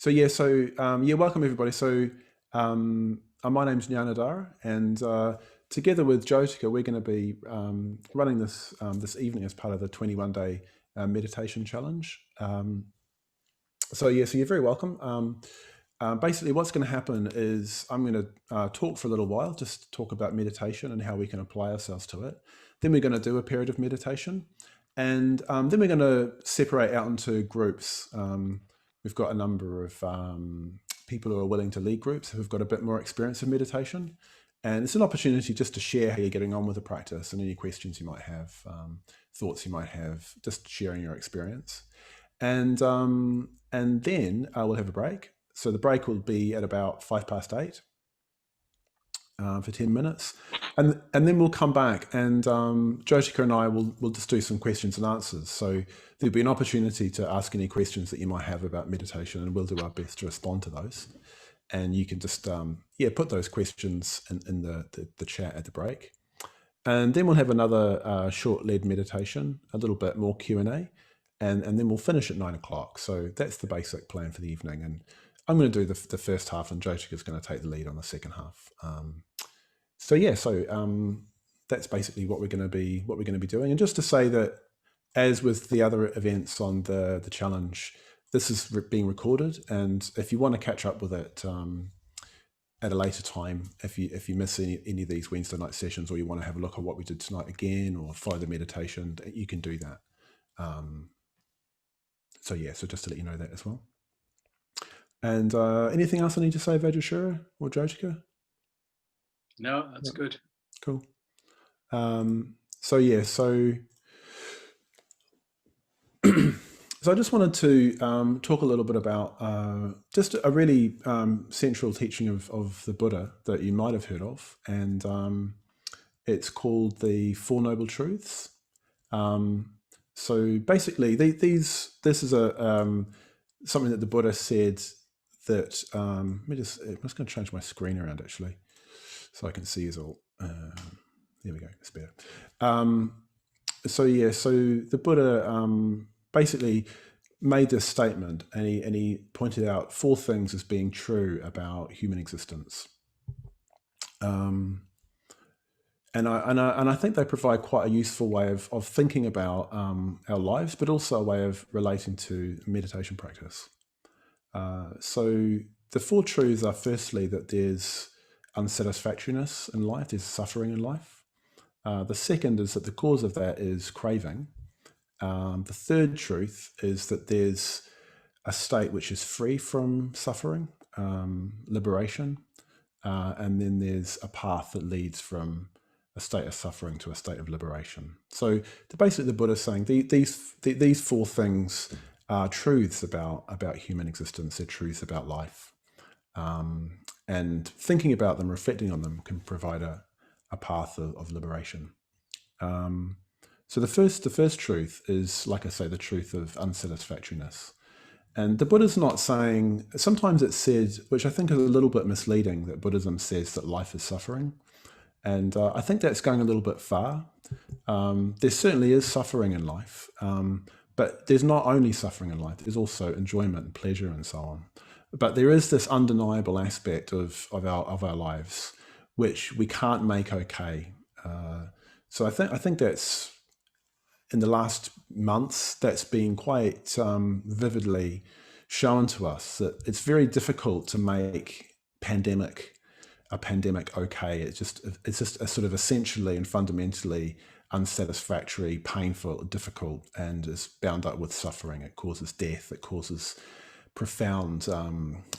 Welcome everybody. My name's Jnanadhara, and together with Jyotika, we're going to be running this evening as part of the 21-day meditation challenge. So you're very welcome. Basically, what's going to happen is I'm going to talk for a little while, just talk about meditation and how we can apply ourselves to it. Then we're going to do a period of meditation, and then we're going to separate out into groups. We've got a number of people who are willing to lead groups who've got a bit more experience in meditation. And it's an opportunity just to share how you're getting on with the practice and any questions you might have, thoughts you might have, just sharing your experience. And then we'll have a break. So the break will be at about 8:05 for 10 minutes. And then we'll come back and Jyotika and I will just do some questions and answers. So there'll be an opportunity to ask any questions that you might have about meditation, and we'll do our best to respond to those. And you can just put those questions in the chat at the break. And then we'll have another short led meditation, a little bit more Q&A, and then we'll finish at 9 o'clock. So that's the basic plan for the evening. And I'm going to do the first half, and Jyotika is going to take the lead on the second half. That's basically what we're going to be doing. And just to say that, as with the other events on the challenge, this is being recorded, and if you want to catch up with it at a later time, if you miss any of these Wednesday night sessions, or you want to have a look at what we did tonight again, or follow the meditation, you can do that. So just to let you know that as well. And anything else I need to say, Vajrashura or Jyotika? No, that's good. Cool. So I just wanted to talk a little bit about just a really central teaching of the Buddha that you might have heard of, and it's called the Four Noble Truths. So basically, this is something that the Buddha said that I'm just going to change my screen around actually, so I can see us all. There we go. It's better. So the Buddha basically made this statement, and he pointed out four things as being true about human existence. And I think they provide quite a useful way of thinking about our lives, but also a way of relating to meditation practice. So the four truths are, firstly, that there's unsatisfactoriness in life, there's suffering in life. The second is that the cause of that is craving. The third truth is that there's a state which is free from suffering, liberation. And then there's a path that leads from a state of suffering to a state of liberation. So basically the Buddha is saying these four things are truths about human existence, they're truths about life. And thinking about them, reflecting on them, can provide a path of liberation. So the first truth is, like I say, the truth of unsatisfactoriness. And the Buddha's not saying, sometimes it's said, which I think is a little bit misleading, that Buddhism says that life is suffering. And I think that's going a little bit far. There certainly is suffering in life, but there's not only suffering in life, there's also enjoyment and pleasure and so on. But there is this undeniable aspect of our lives which we can't make okay. So I think that's, in the last months, that's been quite vividly shown to us, that it's very difficult to make a pandemic okay. It's just a sort of essentially and fundamentally unsatisfactory, painful, difficult, and is bound up with suffering. It causes death. It causes profound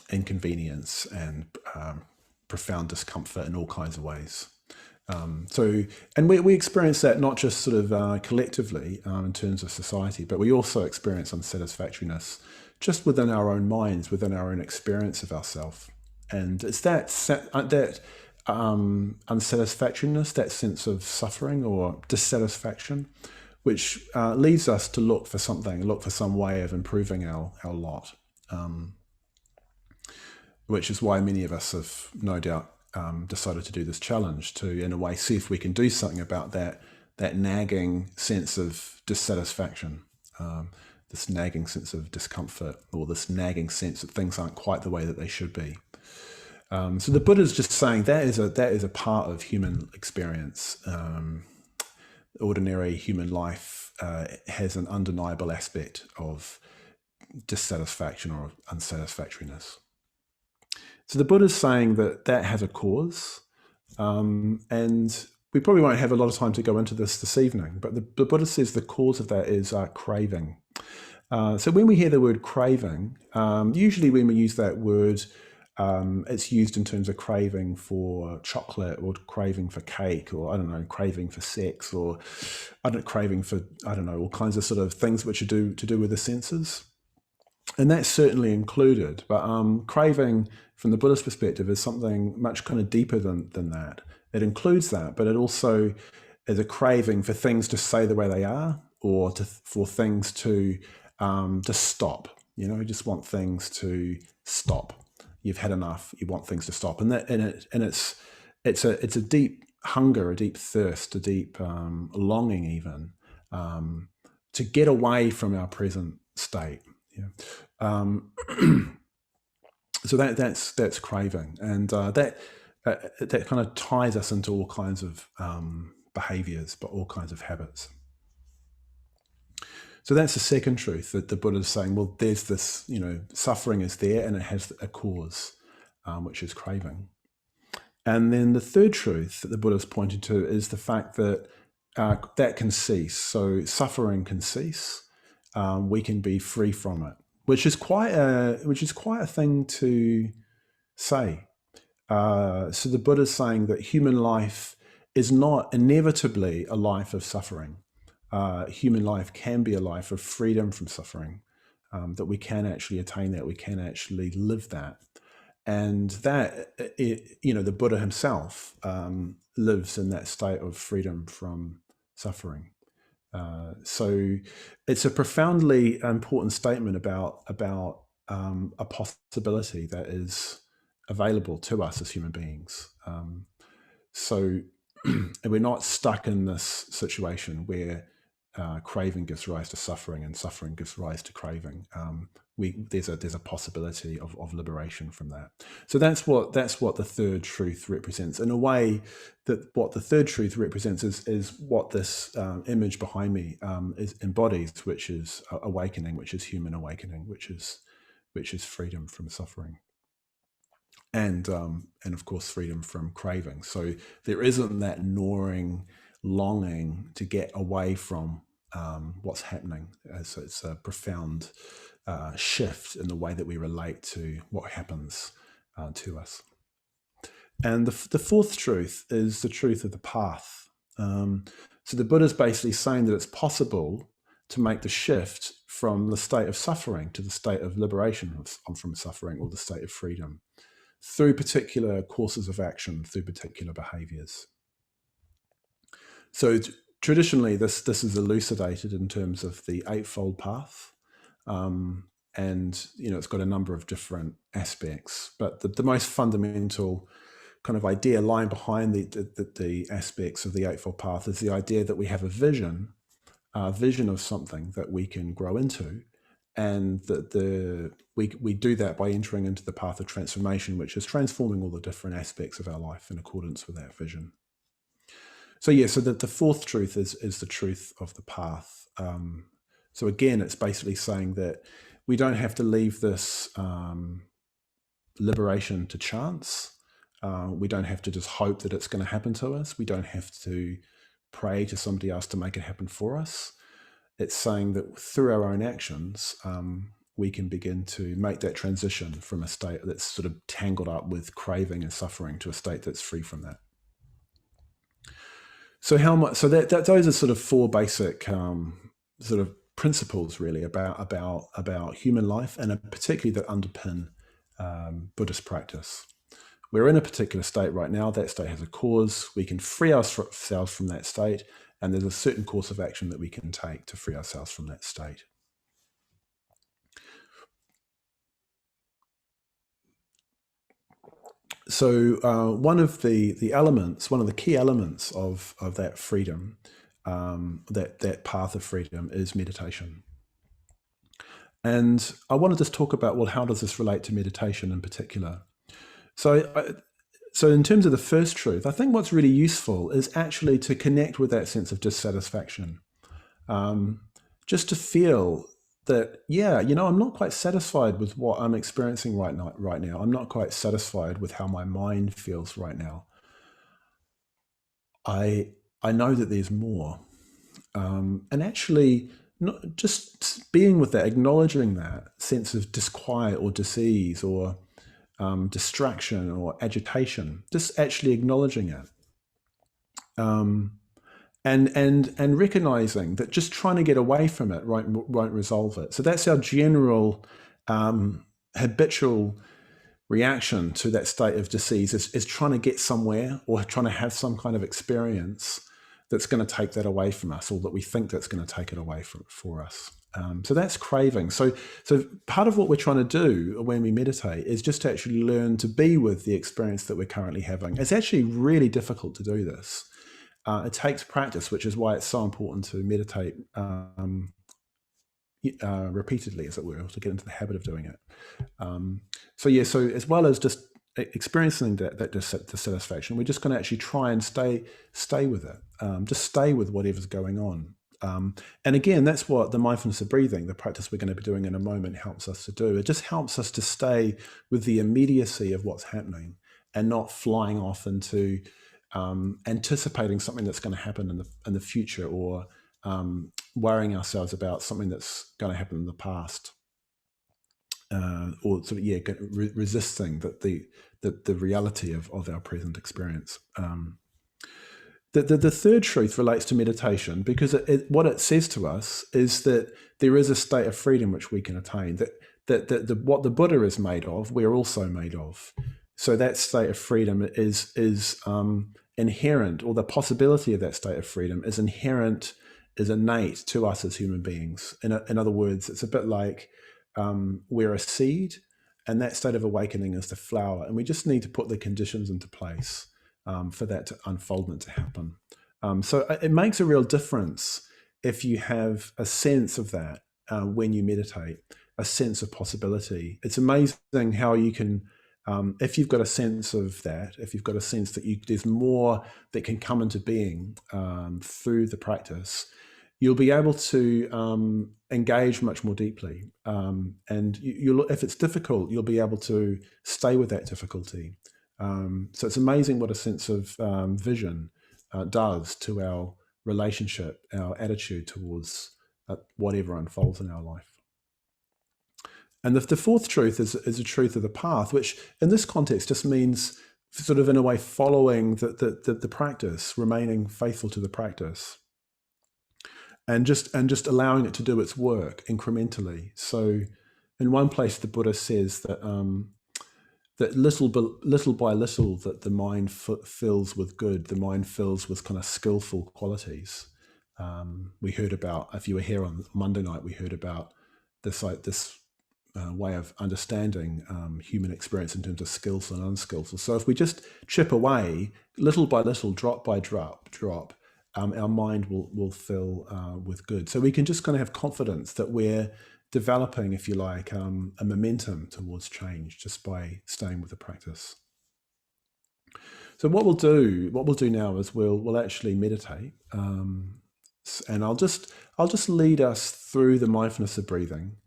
inconvenience and profound discomfort in all kinds of ways. And we experience that not just sort of collectively in terms of society, but we also experience unsatisfactoriness just within our own minds, within our own experience of ourselves. And it's that unsatisfactoriness, that sense of suffering or dissatisfaction, which leads us to look for some way of improving our lot, which is why many of us have no doubt decided to do this challenge, to, in a way, see if we can do something about that nagging sense of dissatisfaction. this nagging sense of discomfort, or this nagging sense that things aren't quite the way that they should be. So the Buddha is just saying that is a part of human experience. Ordinary human life has an undeniable aspect of dissatisfaction or unsatisfactoriness. So the Buddha is saying that has a cause, and we probably won't have a lot of time to go into this evening, but the Buddha says the cause of that is craving. So when we hear the word craving, usually when we use that word, it's used in terms of craving for chocolate, or craving for cake, or I don't know, craving for sex, or craving for all kinds of sort of things which are to do with the senses. And that's certainly included, but craving from the Buddhist perspective is something much kind of deeper than that. It includes that, but it also is a craving for things to stay the way they are, or for things to stop. You just want things to stop. You've had enough. You want things to stop, and it's a deep hunger, a deep thirst, a deep longing, even to get away from our present state. So that's craving, and that kind of ties us into all kinds of behaviors, but all kinds of habits. So that's the second truth, that the Buddha is saying, well, there's this, suffering is there, and it has a cause, which is craving. And then the third truth that the Buddha is pointing to is the fact that that can cease. So suffering can cease. We can be free from it, which is quite a thing to say. So the Buddha is saying that human life is not inevitably a life of suffering. Human life can be a life of freedom from suffering, that we can actually attain that, we can actually live that. And that, the Buddha himself lives in that state of freedom from suffering. So it's a profoundly important statement about a possibility that is available to us as human beings. So we're not stuck in this situation where craving gives rise to suffering, and suffering gives rise to craving. There's a possibility of liberation from that. So that's what the third truth represents. In a way, that what the third truth represents is what this image behind me embodies, which is awakening, which is human awakening, which is freedom from suffering. And of course, freedom from craving. So there isn't that gnawing longing to get away from what's happening. So it's a profound shift in the way that we relate to what happens to us. And the fourth truth is the truth of the path. So the Buddha is basically saying that it's possible to make the shift from the state of suffering to the state of liberation from suffering, or the state of freedom, through particular courses of action, through particular behaviors. So traditionally, this is elucidated in terms of the Eightfold Path, and it's got a number of different aspects. But the most fundamental kind of idea lying behind the aspects of the Eightfold Path is the idea that we have a vision of something that we can grow into, and that we do that by entering into the path of transformation, which is transforming all the different aspects of our life in accordance with that vision. So the fourth truth is the truth of the path. So again, it's basically saying that we don't have to leave this liberation to chance. We don't have to just hope that it's going to happen to us. We don't have to pray to somebody else to make it happen for us. It's saying that through our own actions, we can begin to make that transition from a state that's sort of tangled up with craving and suffering to a state that's free from that. So those are sort of four basic sort of principles, really, about human life, and particularly that underpin Buddhist practice. We're in a particular state right now. That state has a cause. We can free ourselves from that state, and there's a certain course of action that we can take to free ourselves from that state. So one of the key elements of that freedom, that path of freedom, is meditation. And I want to just talk about, well, how does this relate to meditation in particular? So in terms of the first truth, I think what's really useful is actually to connect with that sense of dissatisfaction. Just to feel that, yeah, I'm not quite satisfied with what I'm experiencing right now. I'm not quite satisfied with how my mind feels right now. I know that there's more. And actually, not just being with that, acknowledging that sense of disquiet or disease or distraction or agitation, just actually acknowledging it. And recognizing that just trying to get away from it won't resolve it. So that's our general habitual reaction to that state of disease is trying to get somewhere or trying to have some kind of experience that's going to take that away from us, or that we think that's going to take it away for us. So that's craving. So part of what we're trying to do when we meditate is just to actually learn to be with the experience that we're currently having. It's actually really difficult to do this. It takes practice, which is why it's so important to meditate repeatedly, as it were, to get into the habit of doing it. So as well as just experiencing that dissatisfaction, we're just going to actually try and stay with it. Just stay with whatever's going on. And again, that's what the mindfulness of breathing, the practice we're going to be doing in a moment, helps us to do. It just helps us to stay with the immediacy of what's happening and not flying off into anticipating something that's going to happen in the future, or worrying ourselves about something that's going to happen in the past, or sort of resisting the reality of our present experience. The third truth relates to meditation, because what it says to us is that there is a state of freedom which we can attain. That what the Buddha is made of, we're also made of. So that state of freedom is inherent, or the possibility of that state of freedom is inherent, is innate to us as human beings. In other words, it's a bit like we're a seed, and that state of awakening is the flower, and we just need to put the conditions into place for that unfoldment to happen. So it makes a real difference if you have a sense of that when you meditate, a sense of possibility. It's amazing how you can, if you've got a sense of that, if you've got a sense that there's more that can come into being through the practice, you'll be able to engage much more deeply. And if it's difficult, you'll be able to stay with that difficulty. So it's amazing what a sense of vision does to our relationship, our attitude towards whatever unfolds in our life. And the fourth truth is a truth of the path, which in this context just means sort of in a way following the practice, remaining faithful to the practice, and just allowing it to do its work incrementally. So in one place the Buddha says that that little by little that the mind fills with good, the mind fills with kind of skillful qualities. We heard about, if you were here on Monday night, we heard about this way of understanding human experience in terms of skillful and unskillful. So if we just chip away, little by little, drop by drop, our mind will fill with good. So we can just kind of have confidence that we're developing, if you like, a momentum towards change just by staying with the practice. So what we'll do now is we'll actually meditate, and I'll just lead us through the mindfulness of breathing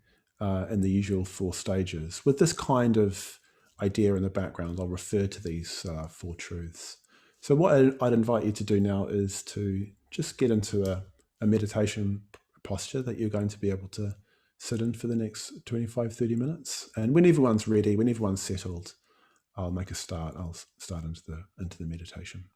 in the usual 4 stages with this kind of idea in the background. I'll refer to these 4 truths. So what I'd invite you to do now is to just get into a meditation posture that you're going to be able to sit in for the next 25-30 minutes. And when everyone's ready, when everyone's settled, I'll make a start. I'll start into the meditation.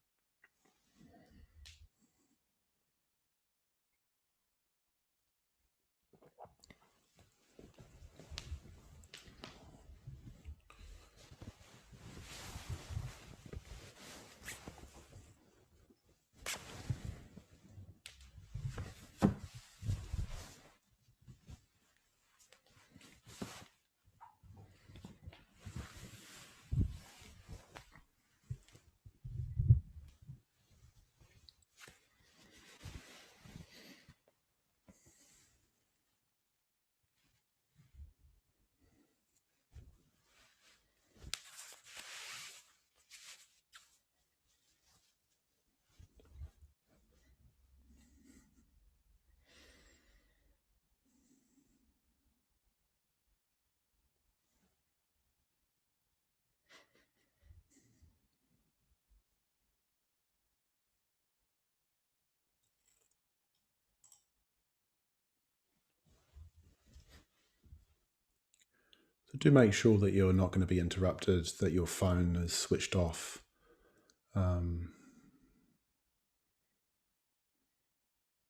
do make sure that you're not going to be interrupted, that your phone is switched off.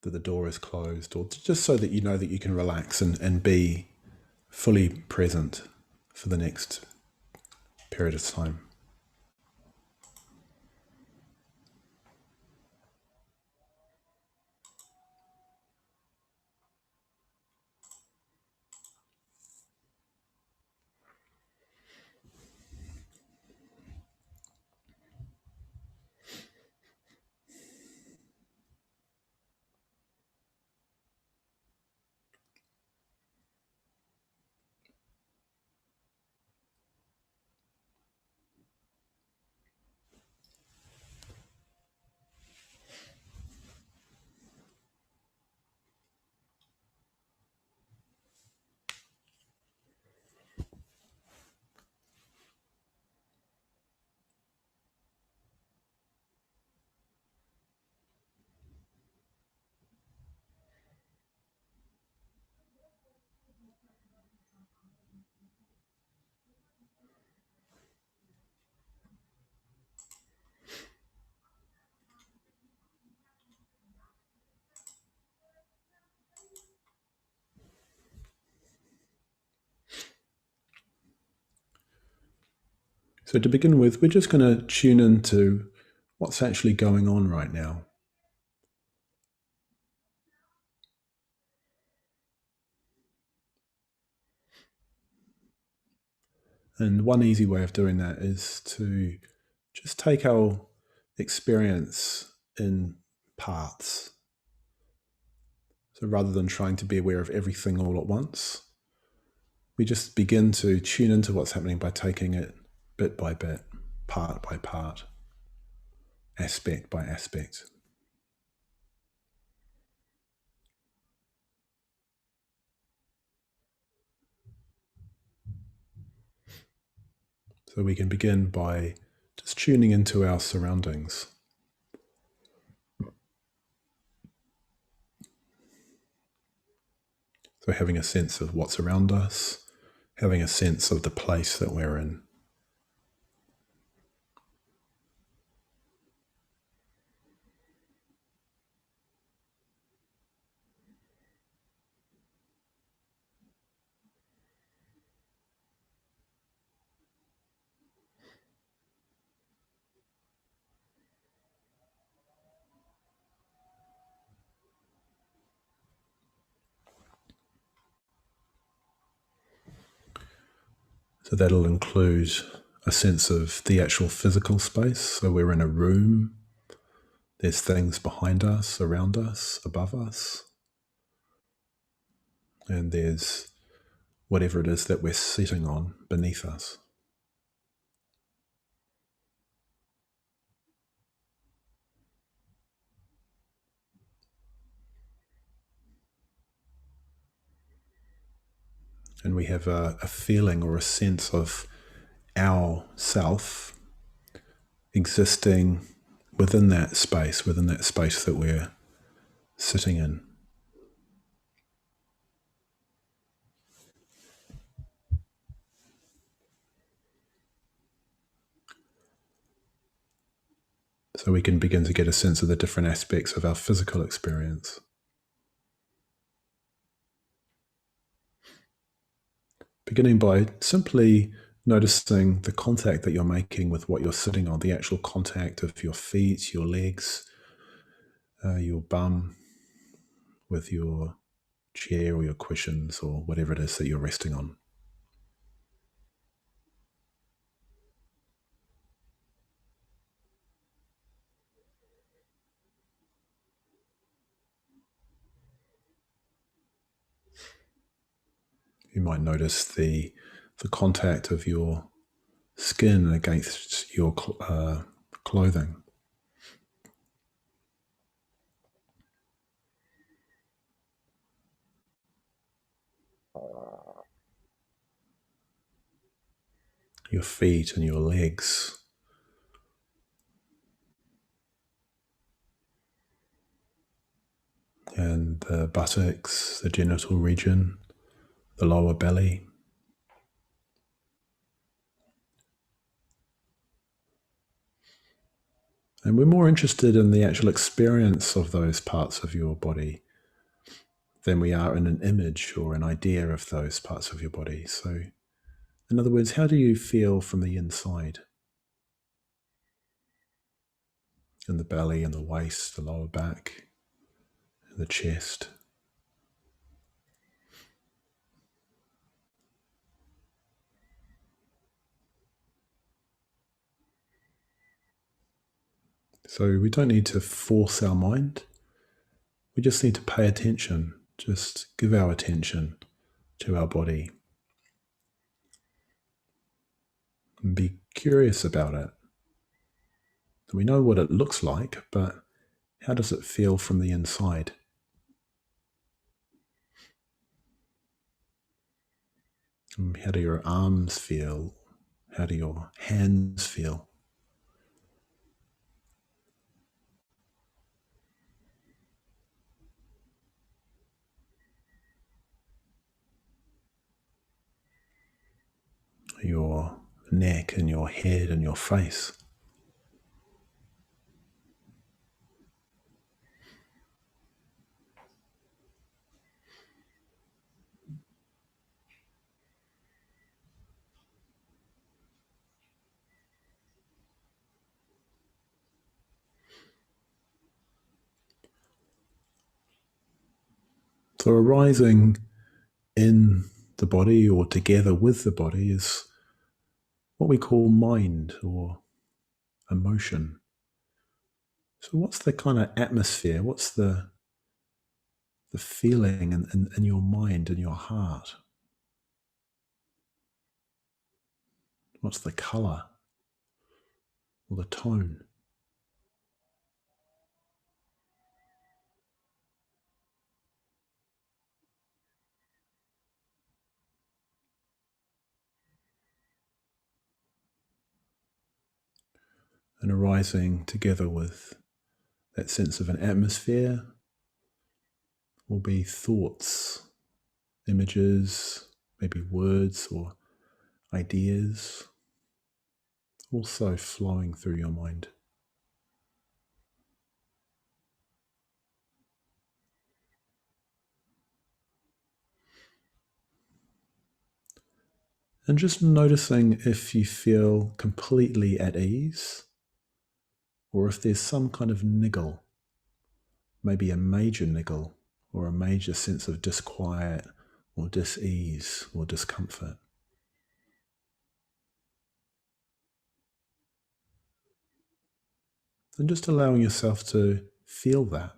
That the door is closed, or just so that you know that you can relax and be fully present for the next period of time. So to begin with, we're just going to tune into what's actually going on right now. And one easy way of doing that is to just take our experience in parts. So rather than trying to be aware of everything all at once, we just begin to tune into what's happening by taking it bit by bit, part by part, aspect by aspect. So we can begin by just tuning into our surroundings. So having a sense of what's around us, having a sense of the place that we're in. So that'll include a sense of the actual physical space. So we're in a room, there's things behind us, around us, above us, and there's whatever it is that we're sitting on beneath us. And we have a feeling or a sense of our self existing within that space that we're sitting in. So we can begin to get a sense of the different aspects of our physical experience. Beginning by simply noticing the contact that you're making with what you're sitting on, the actual contact of your feet, your legs, your bum with your chair or your cushions or whatever it is that you're resting on. You might notice the contact of your skin against your clothing. Your feet and your legs. And the buttocks, the genital region, the lower belly. And we're more interested in the actual experience of those parts of your body than we are in an image or an idea of those parts of your body. So, in other words, how do you feel from the inside? In the belly, in the waist, the lower back, in the chest. So we don't need to force our mind. We just need to pay attention. Just give our attention to our body and be curious about it. We know what it looks like, but how does it feel from the inside? How do your arms feel? How do your hands feel? Your neck and your head and your face. So arising in the body or together with the body is what we call mind or emotion. So what's the kind of atmosphere? What's the feeling in your mind and your heart? What's the color or the tone? And arising together with that sense of an atmosphere will be thoughts, images, maybe words or ideas, also flowing through your mind. And just noticing if you feel completely at ease or if there's some kind of niggle, maybe a major niggle or a major sense of disquiet or dis-ease or discomfort. And just allowing yourself to feel that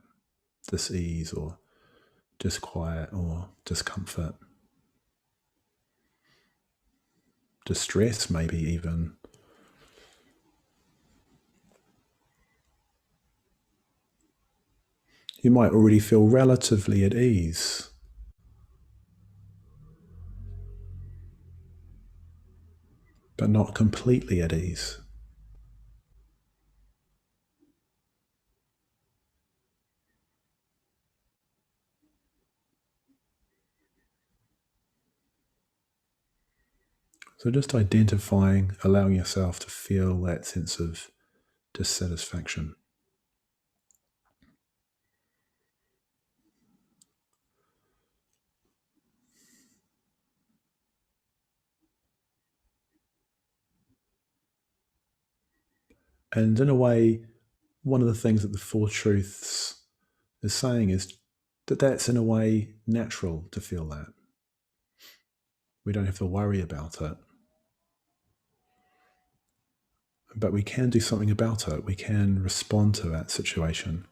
dis-ease or disquiet or discomfort, distress maybe even. You might already feel relatively at ease, but not completely at ease. So just identifying, allowing yourself to feel that sense of dissatisfaction. And in a way, one of the things that the Four Truths is saying is that that's in a way natural to feel that. We don't have to worry about it. But we can do something about it. We can respond to that situation.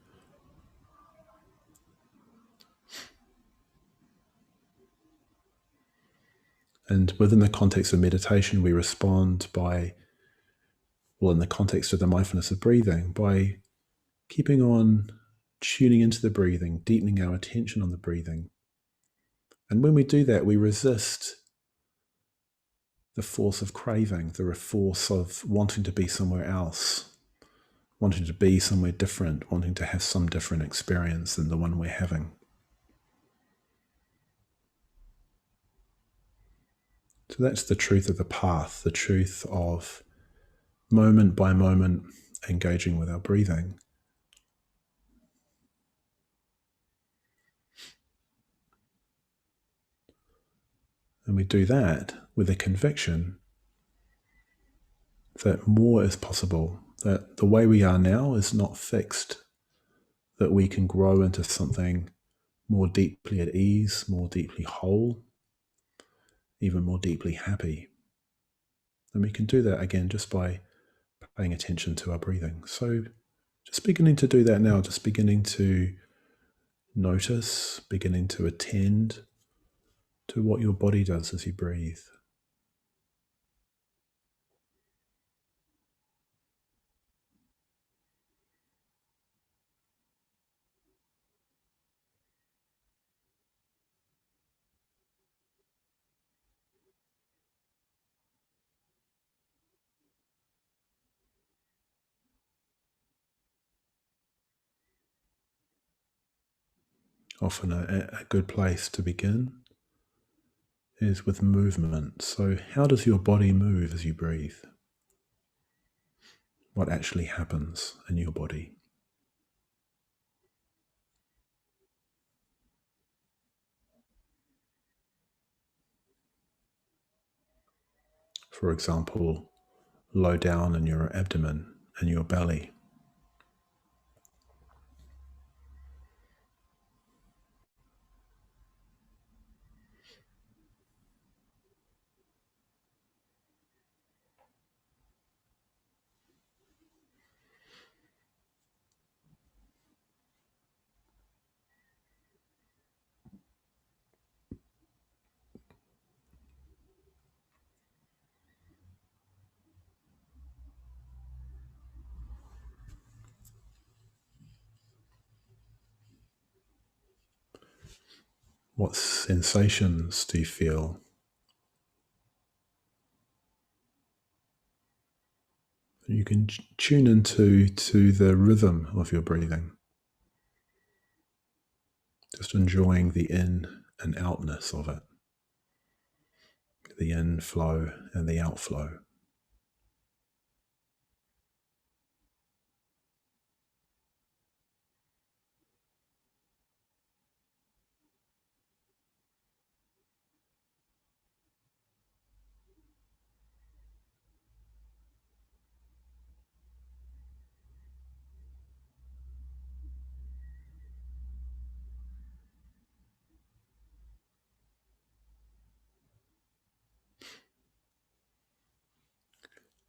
And within the context of meditation, we respond by, well, in the context of the mindfulness of breathing, by keeping on tuning into the breathing, deepening our attention on the breathing. And when we do that, we resist the force of craving, the force of wanting to be somewhere else, wanting to be somewhere different, wanting to have some different experience than the one we're having. So that's the truth of the path, the truth of moment by moment engaging with our breathing. And we do that with a conviction that more is possible, that the way we are now is not fixed, that we can grow into something more deeply at ease, more deeply whole, even more deeply happy. And we can do that again just by paying attention to our breathing. So just beginning to do that now, just beginning to notice, beginning to attend to what your body does as you breathe. Often a good place to begin is with movement. So how does your body move as you breathe? What actually happens in your body? For example, low down in your abdomen and your belly. What sensations do you feel? You can tune into the rhythm of your breathing, just enjoying the in and outness of it, the inflow and the outflow.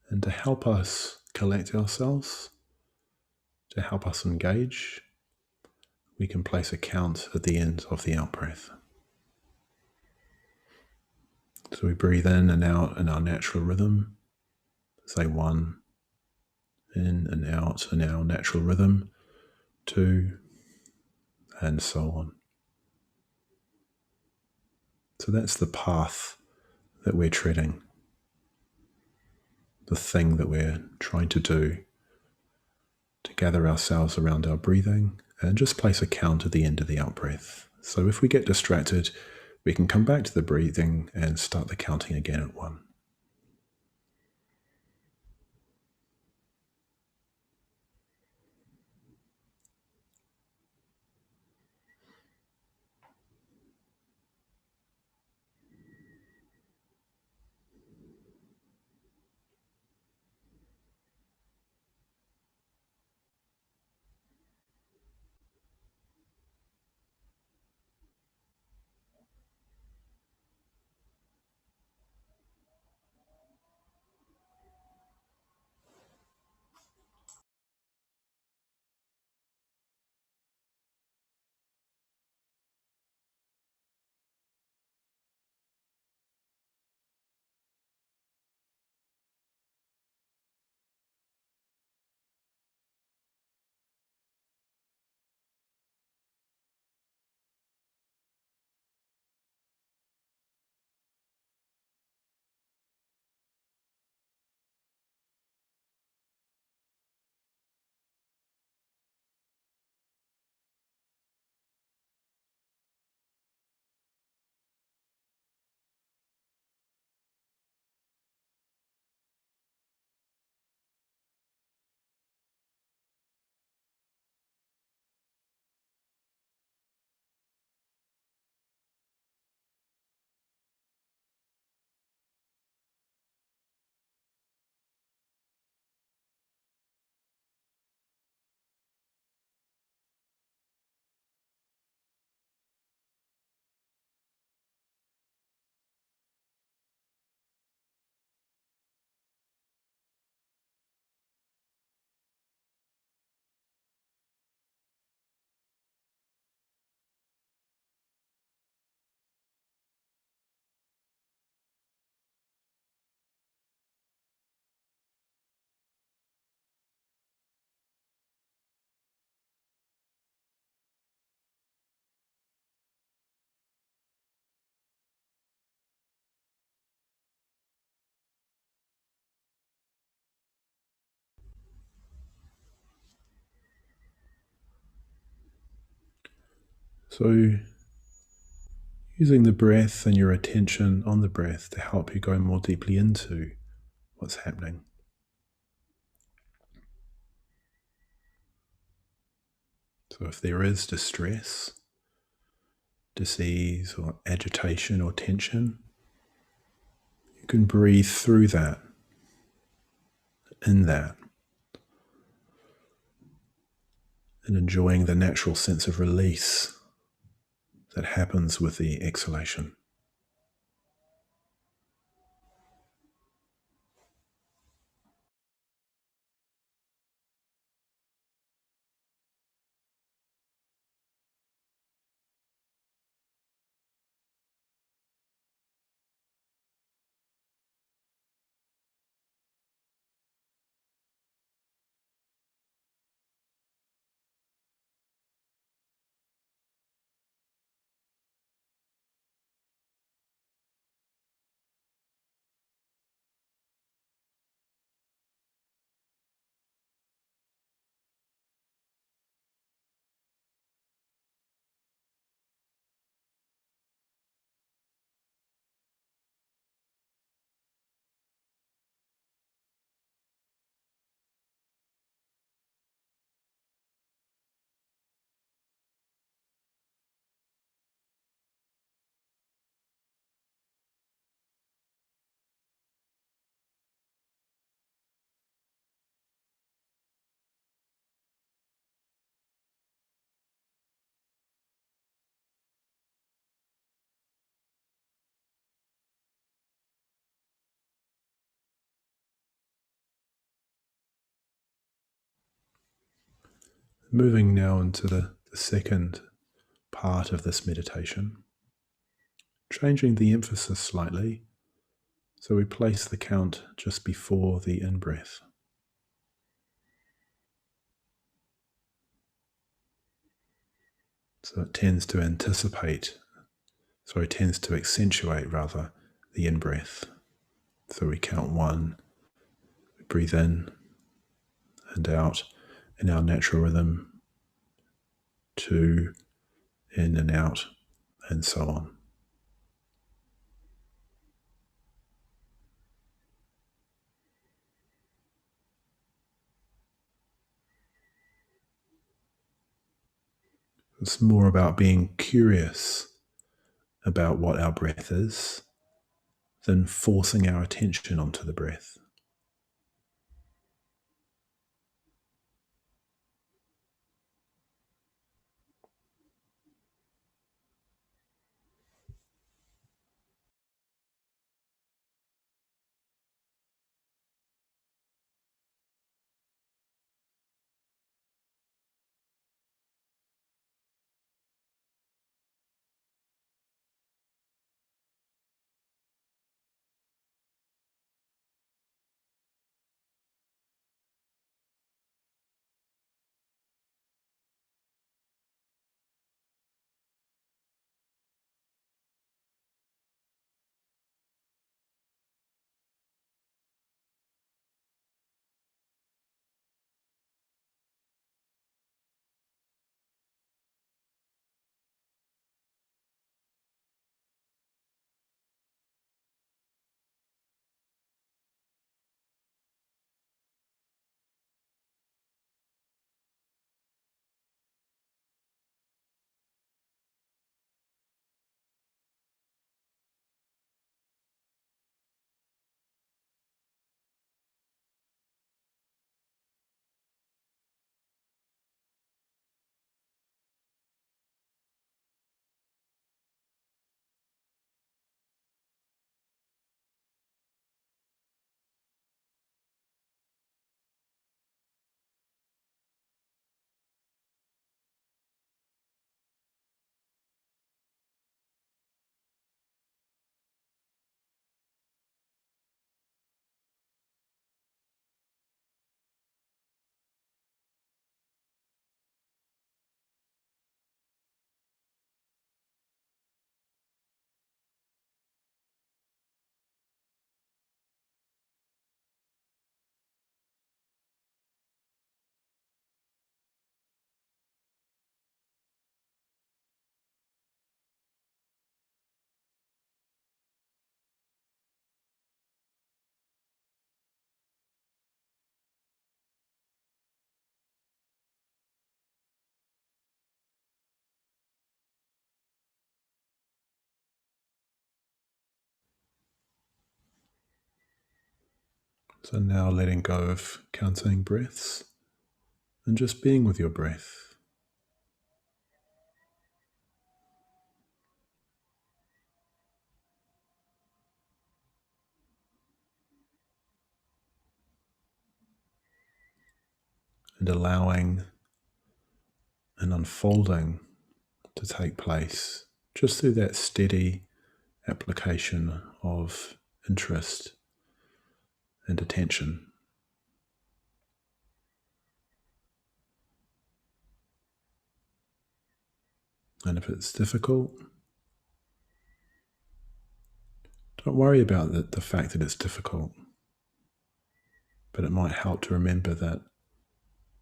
And to help us collect ourselves, to help us engage, we can place a count at the end of the out-breath. So we breathe in and out in our natural rhythm, say 1, in and out in our natural rhythm, 2, and so on. So that's the path that we're treading, the thing that we're trying to do, to gather ourselves around our breathing and just place a count at the end of the out-breath. So if we get distracted, we can come back to the breathing and start the counting again at 1. So, using the breath and your attention on the breath to help you go more deeply into what's happening. So, if there is distress, disease, or agitation or tension, you can breathe through that, in that, and enjoying the natural sense of release that happens with the exhalation. Moving now into the second part of this meditation, changing the emphasis slightly. So we place the count just before the in-breath. So it tends to accentuate rather the in-breath. So we count 1, we breathe in and out in our natural rhythm, 2, in and out, and so on. It's more about being curious about what our breath is than forcing our attention onto the breath. So now letting go of counting breaths and just being with your breath. And allowing an unfolding to take place just through that steady application of interest and attention. And if it's difficult, don't worry about the fact that it's difficult, but it might help to remember that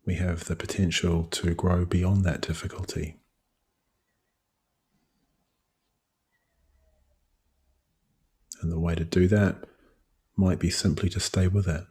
we have the potential to grow beyond that difficulty. And the way to do that might be simply to stay with it.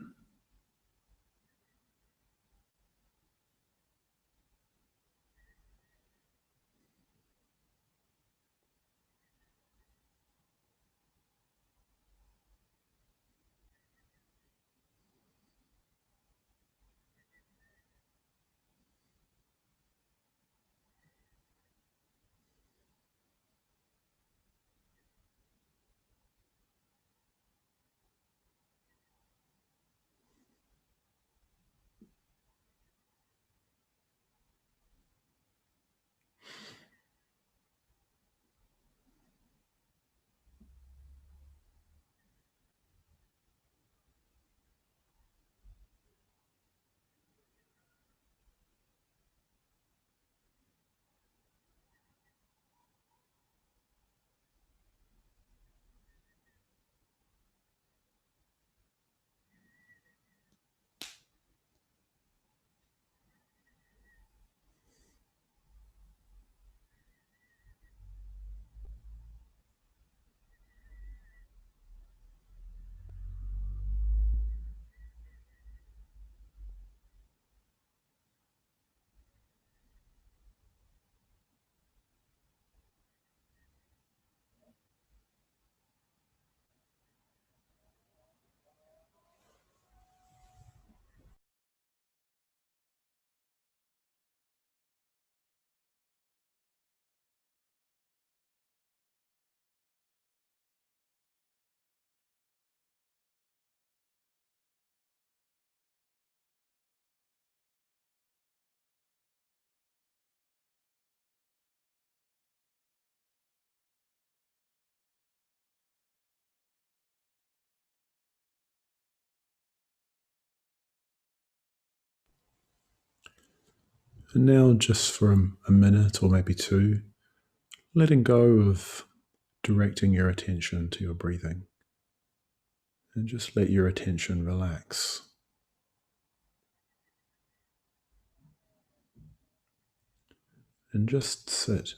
And now, just for a minute or maybe two, letting go of directing your attention to your breathing. And just let your attention relax. And just sit.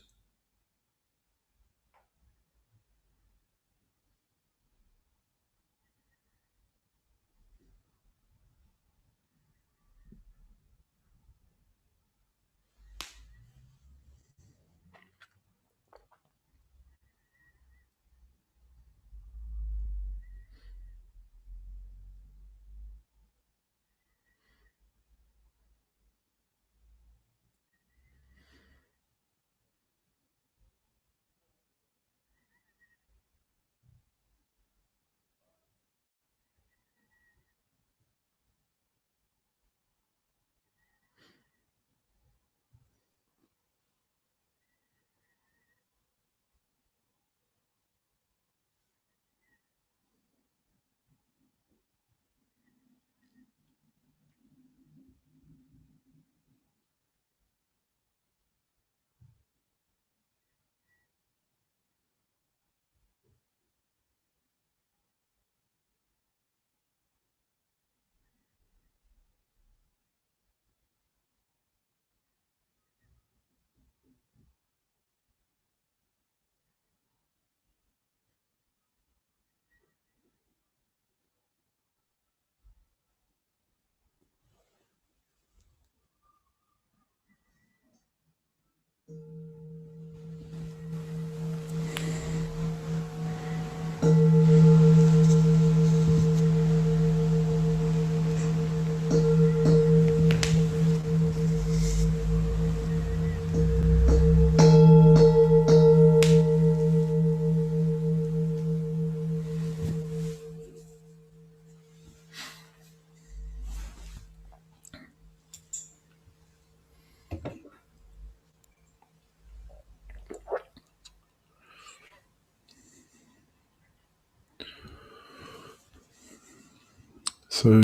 So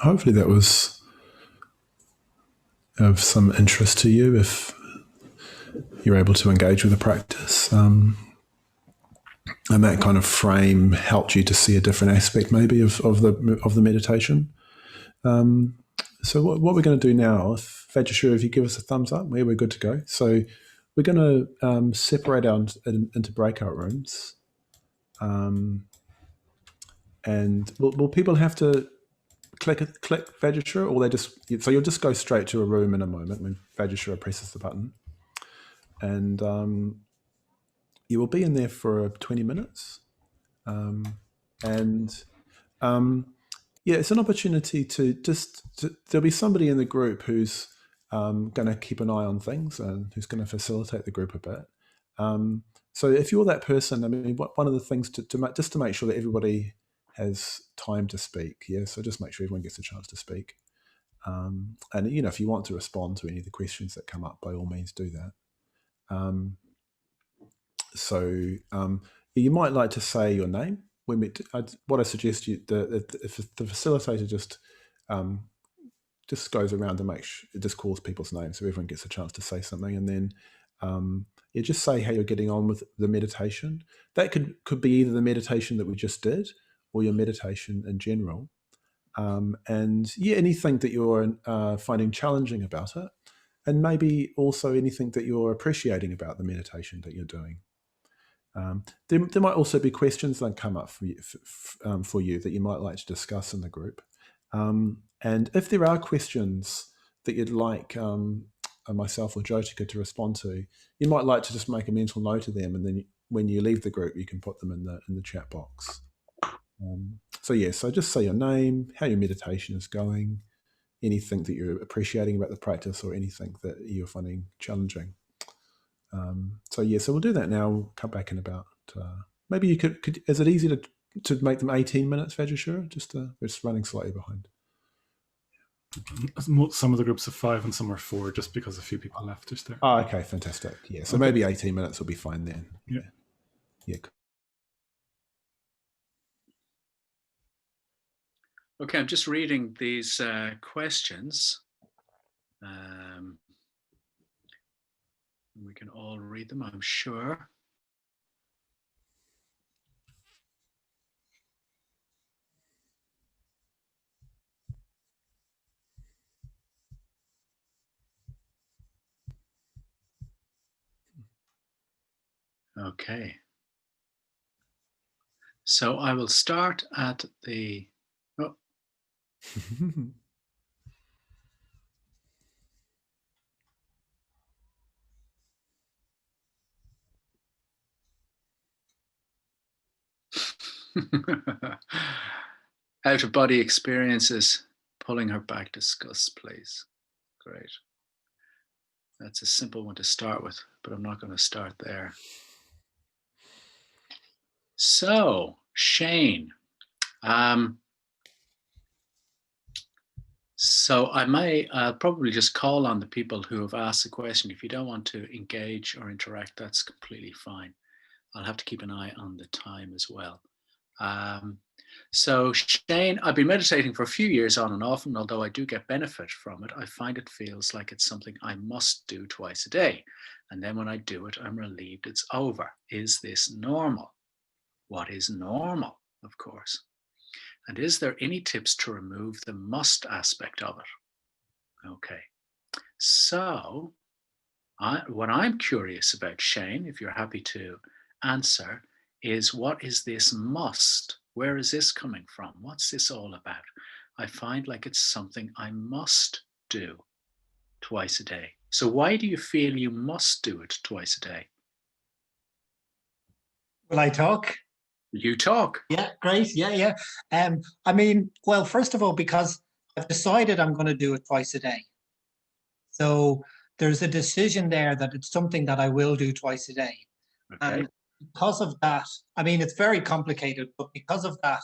hopefully that was of some interest to you if you're able to engage with the practice. And that kind of frame helped you to see a different aspect maybe of the meditation. So what we're going to do now, if you give us a thumbs up, we're good to go. So we're going to separate out into breakout rooms. And will people have to click Vajrashura, or so you'll just go straight to a room in a moment when Vajrashura presses the button, and you will be in there for 20 minutes, and it's an opportunity to there'll be somebody in the group who's going to keep an eye on things and who's going to facilitate the group a bit. So if you're that person, I mean, one of the things just to make sure that everybody has time to speak, so just make sure everyone gets a chance to speak. And if you want to respond to any of the questions that come up, by all means do that. You might like to say your name. What I suggest if the facilitator just goes around and it just calls people's names so everyone gets a chance to say something, and then you just say how you're getting on with the meditation. That could be either the meditation that we just did or your meditation in general. Anything that you're finding challenging about it, and maybe also anything that you're appreciating about the meditation that you're doing. There might also be questions that come up for you that you might like to discuss in the group. And if there are questions that you'd like myself or Jyotika to respond to, you might like to just make a mental note of them, and then when you leave the group, you can put them in the chat box. So just say your name, how your meditation is going, anything that you're appreciating about the practice, or anything that you're finding challenging. So we'll do that now. We'll come back in about maybe you could. Is it easy to make them 18 minutes, Vajrashura? We're just running slightly behind. Some of the groups are 5 and some are 4, just because a few people left us there. Oh, okay, fantastic. So maybe 18 minutes will be fine then. Yeah. Okay, I'm just reading these questions. We can all read them, I'm sure. Okay. So I will start at the... Oh. Out-of-body experiences, pulling her back, discuss, please. Great. That's a simple one to start with, but I'm not going to start there. So, Shane. So I'll probably just call on the people who have asked the question. If you don't want to engage or interact, that's completely fine. I'll have to keep an eye on the time as well. So Shane, I've been meditating for a few years on and off, and although I do get benefit from it, I find it feels like it's something I must do twice a day. And then when I do it, I'm relieved it's over. Is this normal? What is normal, of course? And is there any tips to remove the must aspect of it? Okay. So what I'm curious about, Shane, if you're happy to answer, is what is this must? Where is this coming from? What's this all about? I find like it's something I must do twice a day. So why do you feel you must do it twice a day? Will I talk? You talk. Yeah, great. Yeah. I mean, well, first of all, because I've decided I'm going to do it twice a day. So there's a decision there that it's something that I will do twice a day. Okay. And because of that, I mean, it's very complicated, but because of that,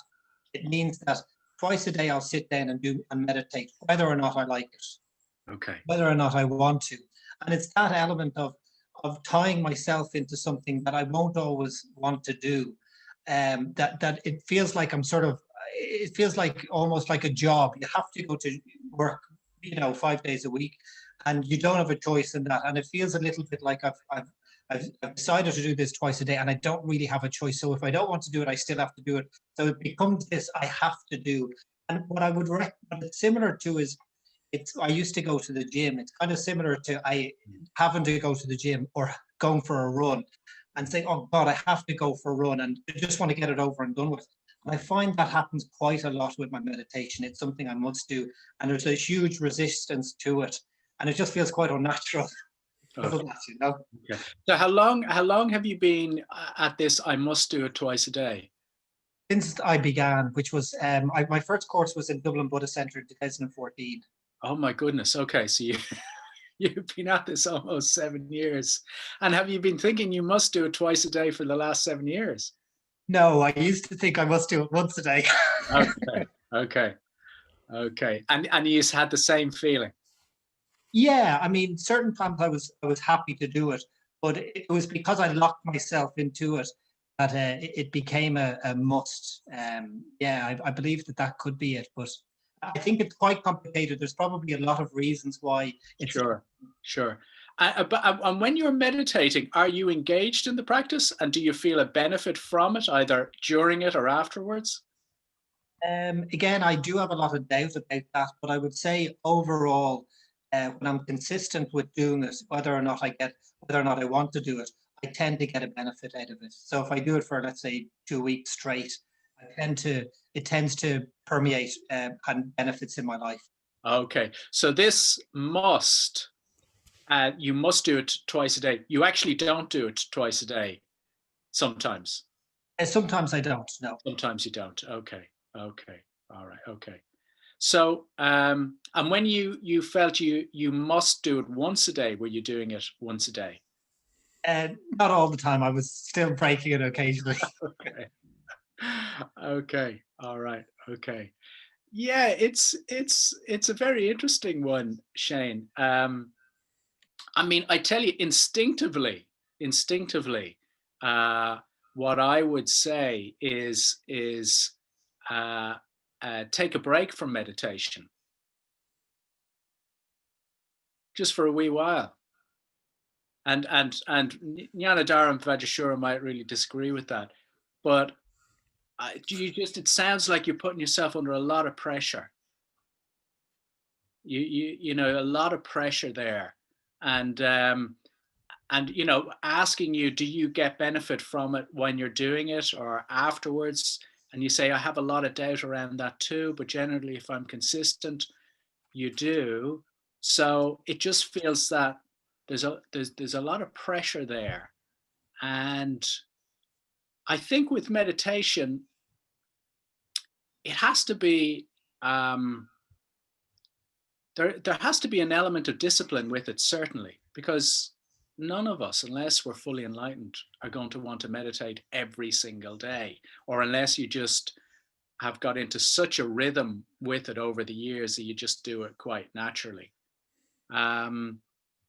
it means that twice a day I'll sit down and meditate, whether or not I like it. Okay. Whether or not I want to. And it's that element of tying myself into something that I won't always want to do. That it feels like I'm sort of, it feels like almost like a job. You have to go to work, 5 days a week, and you don't have a choice in that. And it feels a little bit like I've decided to do this twice a day, and I don't really have a choice. So if I don't want to do it, I still have to do it. So it becomes this I have to do. And what what it's similar to is I used to go to the gym. It's kind of similar to I having to go to the gym or going for a run and saying, oh God, I have to go for a run, and I just want to get it over and done with. And I find that happens quite a lot with my meditation. It's something I must do, and there's a huge resistance to it, and it just feels quite unnatural. Okay. That, Okay. So how long have you been at this? I must do it twice a day. Since I began, which was my first course was in Dublin Buddhist Centre in 2014. Oh my goodness. Okay, so you've been at this almost 7 years, and have you been thinking you must do it twice a day for the last 7 years? No, I used to think I must do it once a day. Okay. And you had the same feeling. Yeah, I mean, certain times I was happy to do it, but it was because I locked myself into it that it became a must. Yeah, I believe that could be it, but I think it's quite complicated. There's probably a lot of reasons why it's Sure. And when you're meditating, are you engaged in the practice, and do you feel a benefit from it either during it or afterwards? Again, I do have a lot of doubt about that, but I would say overall, when I'm consistent with doing it, whether or not I want to do it, I tend to get a benefit out of it. So if I do it for, let's say, 2 weeks straight, it tends to permeate and benefits in my life. Okay, so this you must do it twice a day. You actually don't do it twice a day sometimes. Sometimes I don't, no. Sometimes you don't. Okay. All right. Okay. So, and when you felt you must do it once a day, were you doing it once a day? Not all the time. I was still breaking it occasionally. Okay. All right. Okay. Yeah, it's a very interesting one, Shane. I mean, I tell you, instinctively, what I would say is take a break from meditation, just for a wee while. And Jnanadhara and Vajrashura might really disagree with that, but it sounds like you're putting yourself under a lot of pressure. You know, a lot of pressure there, and asking you, do you get benefit from it when you're doing it or afterwards? And you say, I have a lot of doubt around that too, but generally, if I'm consistent, you do. So it just feels that there's a lot of pressure there, and I think with meditation, it has to be. There has to be an element of discipline with it, certainly, because none of us, unless we're fully enlightened, are going to want to meditate every single day, or unless you just have got into such a rhythm with it over the years that you just do it quite naturally.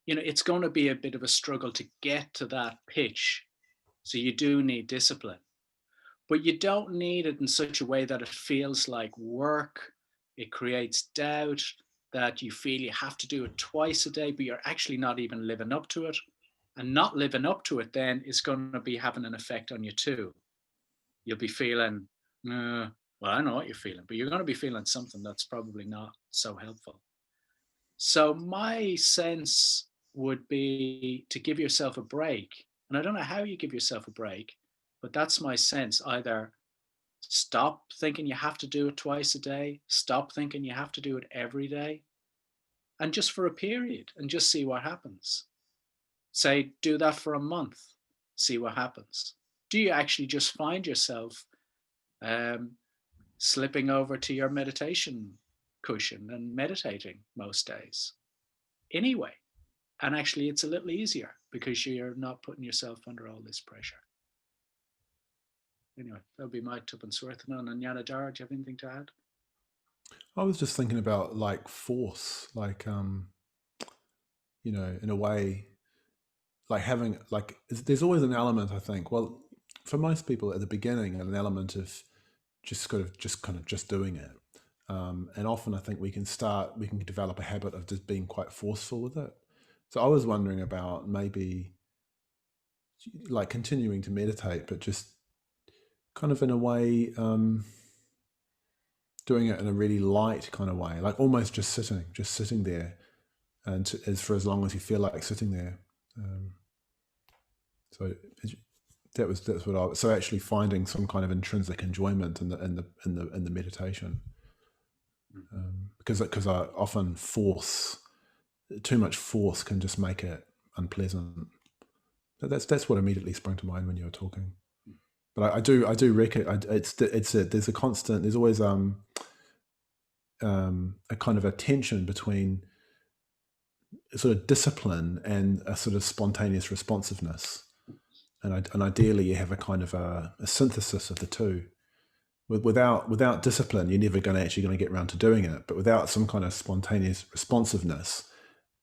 It's going to be a bit of a struggle to get to that pitch. So you do need discipline, but you don't need it in such a way that it feels like work. It creates doubt, that you feel you have to do it twice a day, but you're actually not even living up to it. And not living up to it then is going to be having an effect on you too. You'll be feeling, well, I know what you're feeling, but you're going to be feeling something that's probably not so helpful. So my sense would be to give yourself a break. And I don't know how you give yourself a break, but that's my sense. Either stop thinking you have to do it twice a day, stop thinking you have to do it every day, and just for a period, and just see what happens. Say, do that for a month, see what happens. Do you actually just find yourself slipping over to your meditation cushion and meditating most days anyway? And actually, it's a little easier because you're not putting yourself under all this pressure. Anyway, that would be my Tupan Swarthanan. And Jnanadhara, do you have anything to add? I was just thinking about like force, like, in a way, like having, like, there's always an element, I think, well, for most people at the beginning, an element of just doing it. And often I think we can develop a habit of just being quite forceful with it. So I was wondering about maybe like continuing to meditate, but just kind of in a way, doing it in a really light kind of way, like almost just sitting there, and for as long as you feel like sitting there. So that's what I was. So actually finding some kind of intrinsic enjoyment in the meditation, because I often too much force can just make it unpleasant. That's what immediately sprung to mind when you were talking. But I do reckon there's a constant. There's always a kind of a tension between sort of discipline and a sort of spontaneous responsiveness, and ideally you have a kind of a synthesis of the two. Without discipline, you're never actually going to get around to doing it. But without some kind of spontaneous responsiveness,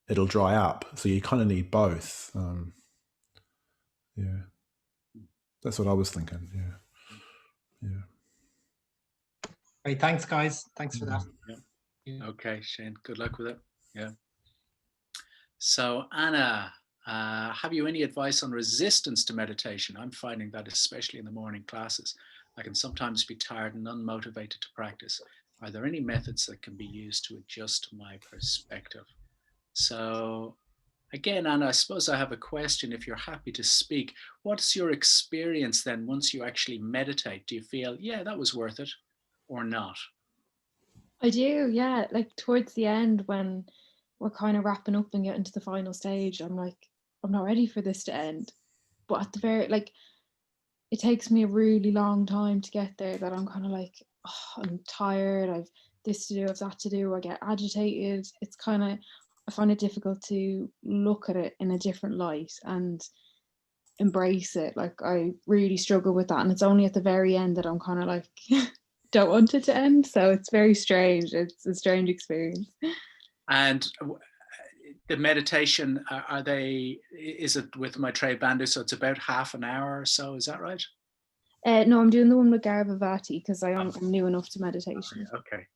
it'll dry up. So you kind of need both. Yeah, that's what I was thinking. Yeah. Great, thanks, guys. Thanks for that. Yeah. Okay, Shane. Good luck with it. Yeah. So Anna, have you any advice on resistance to meditation? I'm finding that especially in the morning classes, I can sometimes be tired and unmotivated to practice. Are there any methods that can be used to adjust my perspective? So again, Anna, I suppose I have a question if you're happy to speak. What's your experience then once you actually meditate? Do you feel, yeah, that was worth it or not? I do, yeah. Like towards the end when we're kind of wrapping up and getting to the final stage, I'm like, I'm not ready for this to end. But at the very, like, it takes me a really long time to get there that I'm kind of like, oh, I'm tired, I've this to do, I've that to do, I get agitated. It's kind of, I find it difficult to look at it in a different light and embrace it. Like I really struggle with that. And it's only at the very end that I'm kind of like, don't want it to end. So it's very strange. It's a strange experience. And the meditation, is it with Maitreya Bandhu? So it's about half an hour or so, is that right? No, I'm doing the one with Garvavati because I'm new enough to meditation. Okay.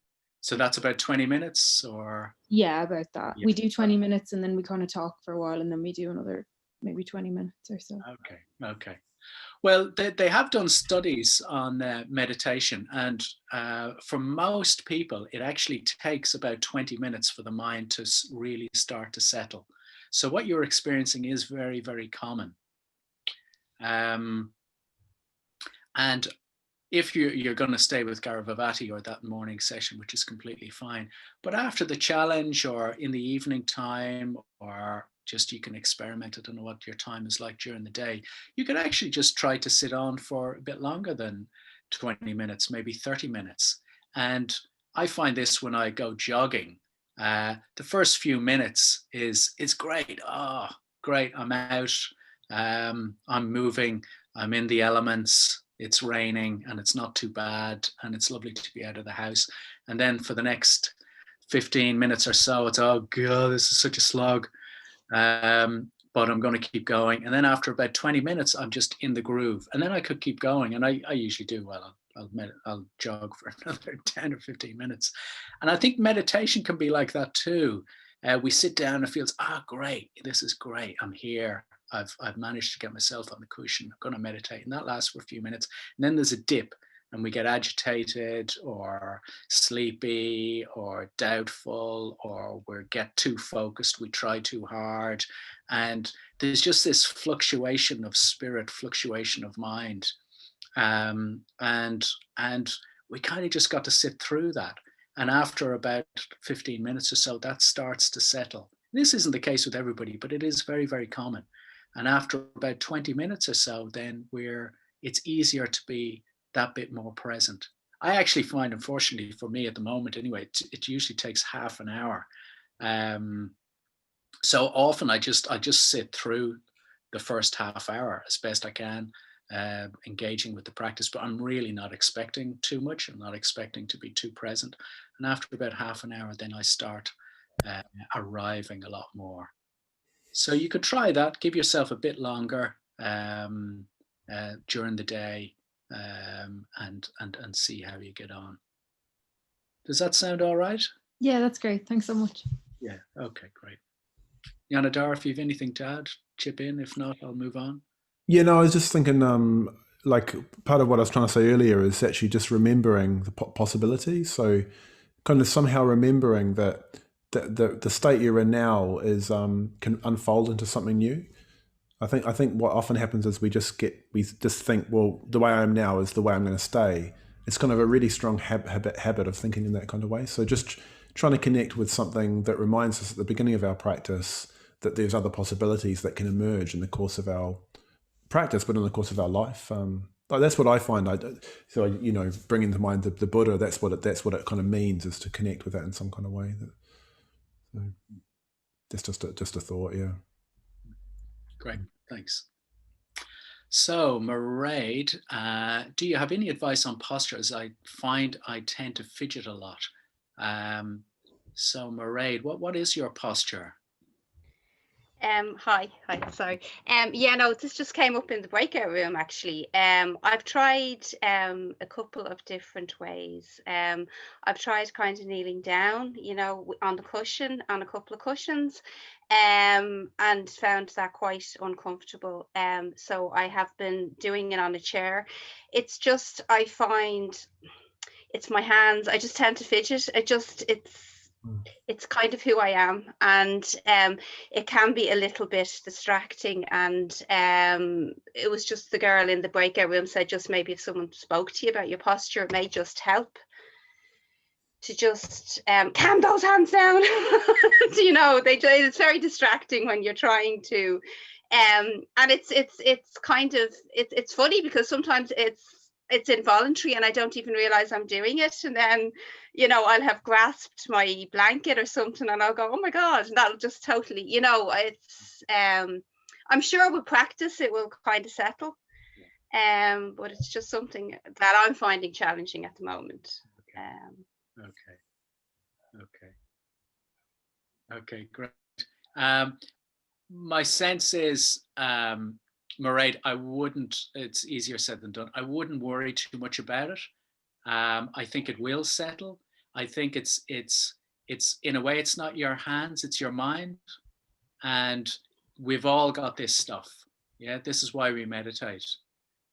So that's about 20 minutes or? Yeah, about that. Yeah. We do 20 minutes and then we kind of talk for a while and then we do another maybe 20 minutes or so. Okay. Well, they have done studies on meditation, and for most people, it actually takes about 20 minutes for the mind to really start to settle. So what you're experiencing is very, very common. And if you're going to stay with Garavavati or that morning session, which is completely fine, but after the challenge or in the evening time, or just you can experiment, I don't know what your time is like during the day, you can actually just try to sit on for a bit longer than 20 minutes, maybe 30 minutes. And I find this when I go jogging. The first few minutes it's great. Oh, great, I'm out, I'm moving, I'm in the elements, it's raining and it's not too bad and it's lovely to be out of the house. And then for the next 15 minutes or so, it's, oh God, this is such a slog. But I'm going to keep going. And then after about 20 minutes, I'm just in the groove. And then I could keep going. And I usually do. Well, I'll jog for another 10 or 15 minutes. And I think meditation can be like that too. We sit down and it feels, great. This is great. I'm here. I've managed to get myself on the cushion. I'm going to meditate. And that lasts for a few minutes. And then there's a dip. And we get agitated or sleepy or doubtful, or we get too focused, we try too hard. And there's just this fluctuation of spirit, fluctuation of mind. And we kind of just got to sit through that. And after about 15 minutes or so, that starts to settle. This isn't the case with everybody, but it is very, very common. And after about 20 minutes or so, then it's easier to be that bit more present. I actually find, unfortunately for me at the moment anyway, it usually takes half an hour. So often I just sit through the first half hour as best I can, engaging with the practice, but I'm really not expecting too much. I'm not expecting to be too present. And after about half an hour, then I start arriving a lot more. So you could try that, give yourself a bit longer during the day. and see how you get on. Does that sound all right? Yeah, that's great. Thanks so much. Yeah. Okay, great. Jnanadhara, if you have anything to add, chip in. If not, I'll move on. Yeah, no, I was just thinking, like part of what I was trying to say earlier is actually just remembering the possibilities. So kind of somehow remembering that the state you're in now is can unfold into something new. I think what often happens is we just think, well, the way I am now is the way I'm going to stay. It's kind of a really strong habit of thinking in that kind of way. So just trying to connect with something that reminds us at the beginning of our practice that there's other possibilities that can emerge in the course of our practice, but in the course of our life. Like that's what I find. Bringing to mind the Buddha. That's what it kind of means, is to connect with that in some kind of way. That's just a thought. Yeah. Great, thanks. So, Mairead, do you have any advice on posture? As I find I tend to fidget a lot. So, Mairead, what is your posture? Hi, sorry. No, this just came up in the breakout room actually. I've tried a couple of different ways. I've tried kind of kneeling down, on the cushion, on a couple of cushions, and found that quite uncomfortable. So I have been doing it on a chair. It's just, I find it's my hands. I just tend to fidget. It's kind of who I am, and it can be a little bit distracting. And it was just the girl in the breakout room said, just maybe if someone spoke to you about your posture, it may just help to just calm those hands down. It's very distracting when you're trying to, and it's kind of it's funny because sometimes it's involuntary and I don't even realize I'm doing it, and then I'll have grasped my blanket or something and I'll go, oh my god, and that'll just totally, it's I'm sure with practice it will kind of settle, but it's just something that I'm finding challenging at the moment. Okay, great. My sense is, Mairead, it's easier said than done. I wouldn't worry too much about it. I think it will settle. I think it's in a way, it's not your hands, it's your mind. And we've all got this stuff. Yeah, this is why we meditate.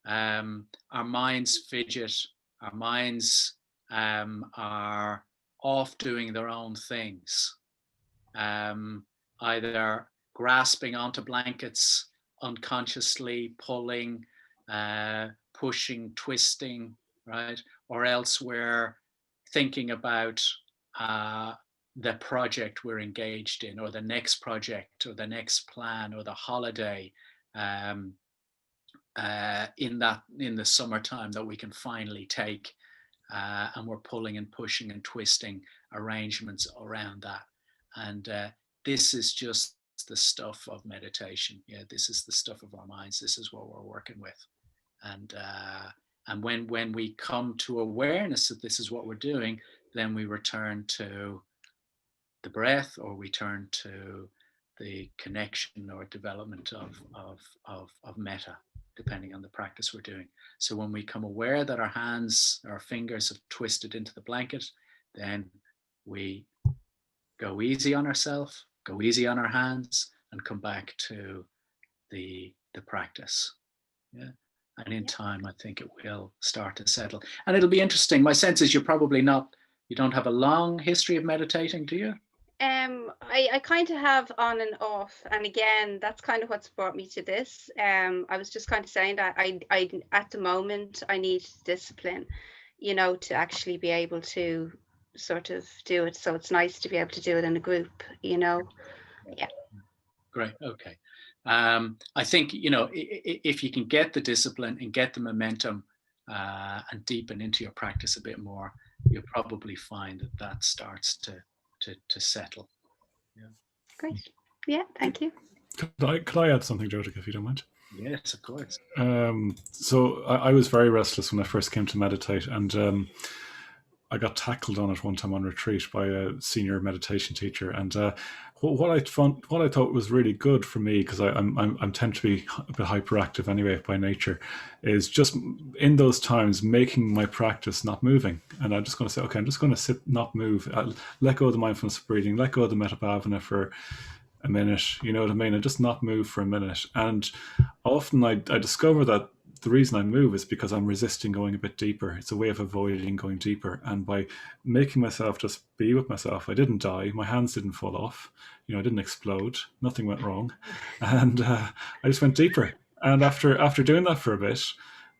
Our minds fidget, our minds are off doing their own things. Either grasping onto blankets unconsciously, pulling, pushing, twisting, right? Or else we're thinking about the project we're engaged in, or the next project, or the next plan, or the holiday in the summertime that we can finally take, and we're pulling and pushing and twisting arrangements around that. And this is just the stuff of meditation. Yeah, this is the stuff of our minds. This is what we're working with. And when we come to awareness that this is what we're doing, then we return to the breath, or we turn to the connection or development of metta, depending on the practice we're doing. So when we come aware that our fingers have twisted into the blanket, then we go easy on ourselves, go easy on our hands, and come back to the practice. Yeah. And in time, I think it will start to settle. And it'll be interesting. My sense is you don't have a long history of meditating, do you? I kind of have on and off. And again, that's kind of what's brought me to this. I was just kind of saying that I at the moment, I need discipline, to actually be able to sort of do it. So it's nice to be able to do it in a group, Yeah. Great. Okay. I think, if you can get the discipline and get the momentum and deepen into your practice a bit more, you'll probably find that starts to settle. Yeah. Great. Yeah. Thank you. Could I add something, Jyotika, if you don't mind? Yes, of course. So I was very restless when I first came to meditate, and I got tackled on it one time on retreat by a senior meditation teacher. And what I thought was really good for me, because I'm tend to be a bit hyperactive anyway by nature, is just in those times making my practice not moving, and I'm just going to say, okay, I'm just going to sit, not move. I'll let go of the mindfulness breathing, let go of the metta bhavana for a minute. You know what I mean? And just not move for a minute. And often I discover that the reason I move is because I'm resisting going a bit deeper. It's a way of avoiding going deeper. And by making myself just be with myself, I didn't die. My hands didn't fall off. You know, I didn't explode. Nothing went wrong. And I just went deeper. And after doing that for a bit,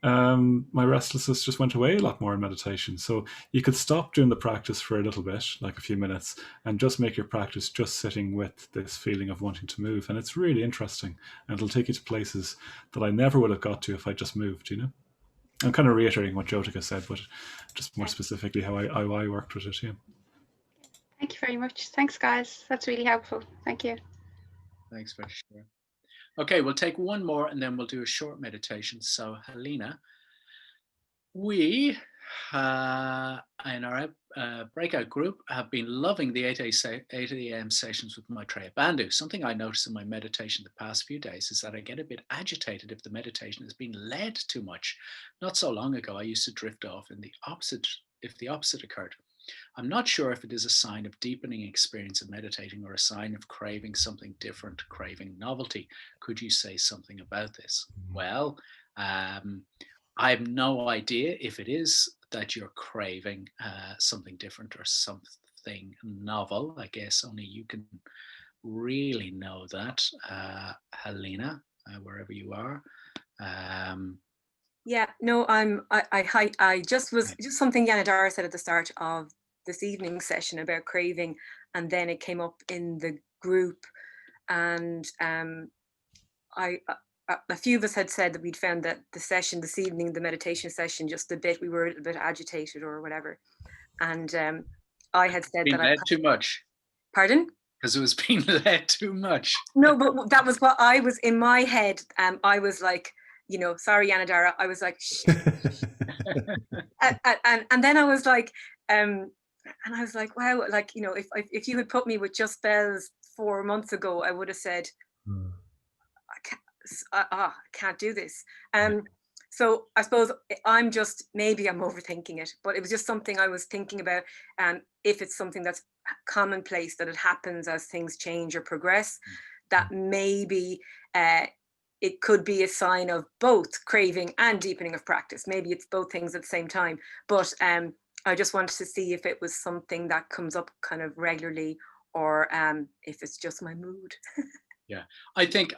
my restlessness just went away a lot more in meditation. So you could stop doing the practice for a little bit, like a few minutes, and just make your practice just sitting with this feeling of wanting to move. And it's really interesting. And it'll take you to places that I never would have got to if I just moved, you know? I'm kind of reiterating what Jyotika said, but just more specifically how I worked with it, yeah. Thank you very much. Thanks, guys. That's really helpful. Thank you. Thanks for sharing. Okay, we'll take one more and then we'll do a short meditation. So, Helena, we in our breakout group have been loving the 8 a.m. sessions with Maitreya Bandhu. Something I noticed in my meditation the past few days is that I get a bit agitated if the meditation has been led too much. Not so long ago, I used to drift off if the opposite occurred. I'm not sure if it is a sign of deepening experience of meditating or a sign of craving something different, craving novelty. Could you say something about this? Well, I have no idea if it is that you're craving something different or something novel. I guess only you can really know that, Helena, wherever you are. Yeah, no, I just was just something Jnanadhara said at the start of this evening's session about craving, and then it came up in the group, and a few of us had said that we'd found that the session this evening, the meditation session, we were a bit agitated or whatever, and I had said that I too much. Pardon? Because it was being led too much. No, but that was what I was in my head. I was like, you know, sorry, Jnanadhara. I was like, shh. and then I was like, and I was like, wow, like, you know, if you had put me with just bells 4 months ago, I would have said, I can't do this. So I suppose maybe I'm overthinking it, but it was just something I was thinking about. If it's something that's commonplace, that it happens as things change or progress, that maybe it could be a sign of both craving and deepening of practice. Maybe it's both things at the same time. But I just wanted to see if it was something that comes up kind of regularly, or if it's just my mood. Yeah, I think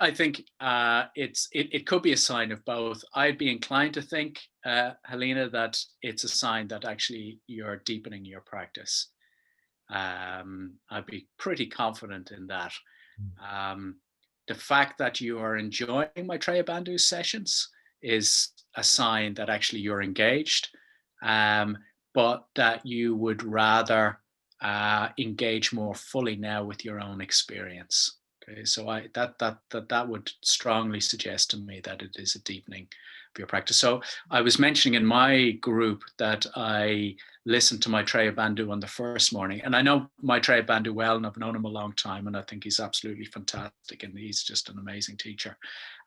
it could be a sign of both. I'd be inclined to think, Helena, that it's a sign that actually you're deepening your practice. I'd be pretty confident in that. The fact that you are enjoying Maitreya Bandhu sessions is a sign that actually you're engaged, but that you would rather engage more fully now with your own experience. Okay, so that would strongly suggest to me that it is a deepening of your practice. So I was mentioning in my group that I listened to Maitreya Bandhu on the first morning, and I know Maitreya Bandhu well, and I've known him a long time, and I think he's absolutely fantastic, and he's just an amazing teacher.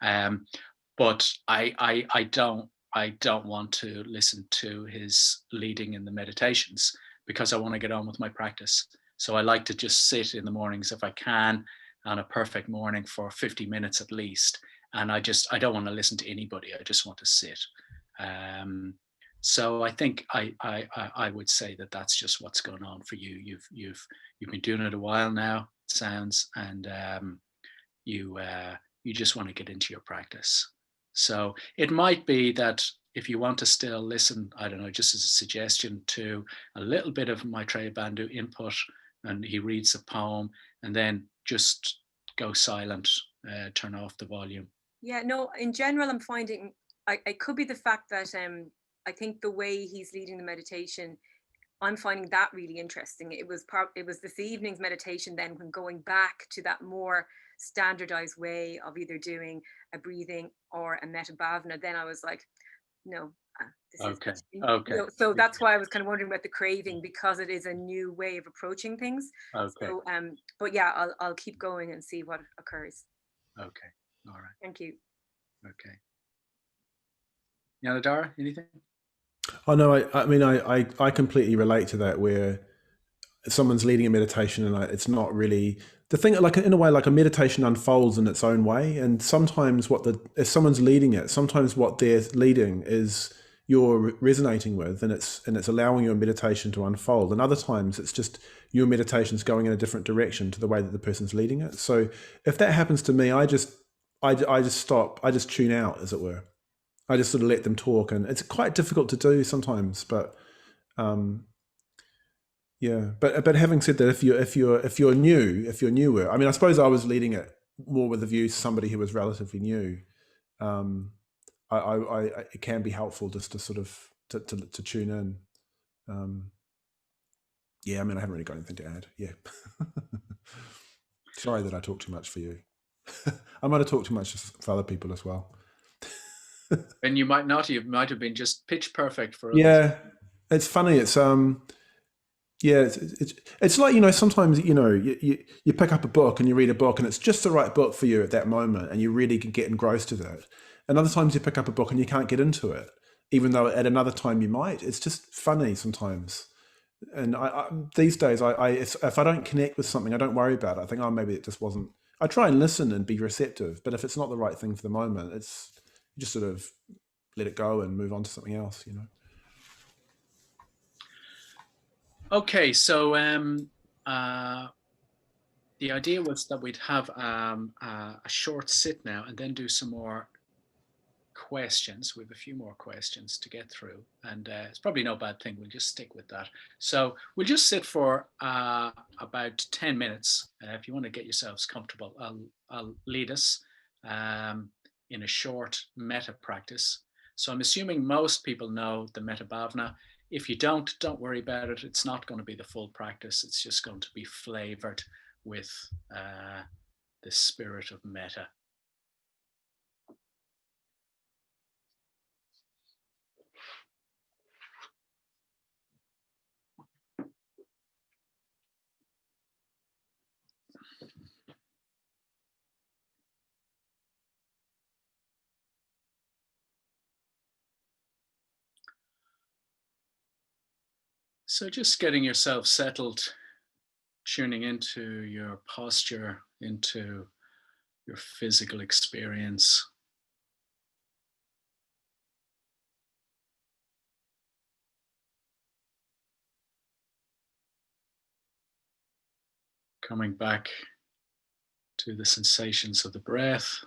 But I don't want to listen to his leading in the meditations because I want to get on with my practice. So I like to just sit in the mornings if I can, on a perfect morning for 50 minutes at least. And I don't want to listen to anybody. I just want to sit. So I think I would say that that's just what's going on for you. You've been doing it a while now, it sounds, and you just want to get into your practice. So it might be that if you want to still listen, I don't know, just as a suggestion, to a little bit of Maitreya Bandhu input, and he reads a poem, and then just go silent, turn off the volume. Yeah, no, in general, I'm finding, it could be the fact that I think the way he's leading the meditation, I'm finding that really interesting. It was this evening's meditation then, when going back to that more standardized way of either doing a breathing or a metta bhavana, then I was like, no. Okay. So that's why I was kind of wondering about the craving, because it is a new way of approaching things. Okay. So, but yeah, I'll keep going and see what occurs. Okay. All right. Thank you. Okay. Jnanadhara, anything? Oh no, I mean I completely relate to that, where someone's leading a meditation and it's not really the thing. Like in a way, like a meditation unfolds in its own way, and sometimes if someone's leading it, sometimes what they're leading is you're resonating with, and it's allowing your meditation to unfold. And other times it's just your meditation's going in a different direction to the way that the person's leading it. So if that happens to me, I just stop. I just tune out, as it were. I just sort of let them talk, and it's quite difficult to do sometimes. But yeah. But having said that, if you're newer, I mean, I suppose I was leading it more with a view to somebody who was relatively new. It can be helpful just to sort of to tune in. Yeah, I mean, I haven't really got anything to add. Yeah. Sorry that I talk too much for you. I might have talked too much for other people as well. And you might not. You might have been just pitch perfect for others. Yeah, it's funny. It's yeah, it's like, sometimes you pick up a book and you read a book and it's just the right book for you at that moment, and you really can get engrossed with it. And other times you pick up a book and you can't get into it, even though at another time you might. It's just funny sometimes. And these days, if I don't connect with something, I don't worry about it. I think, oh, maybe it just wasn't. I try and listen and be receptive, but if it's not the right thing for the moment, you just sort of let it go and move on to something else. Okay, so the idea was that we'd have a short sit now and then do some more questions. We have a few more questions to get through, and it's probably no bad thing. We'll just stick with that. So we'll just sit for about 10 minutes. If you want to get yourselves comfortable, I'll lead us in a short metta practice. So I'm assuming most people know the metta bhavana. If you don't worry about it. It's not going to be the full practice. It's just going to be flavored with the spirit of metta. So just getting yourself settled, tuning into your posture, into your physical experience. Coming back to the sensations of the breath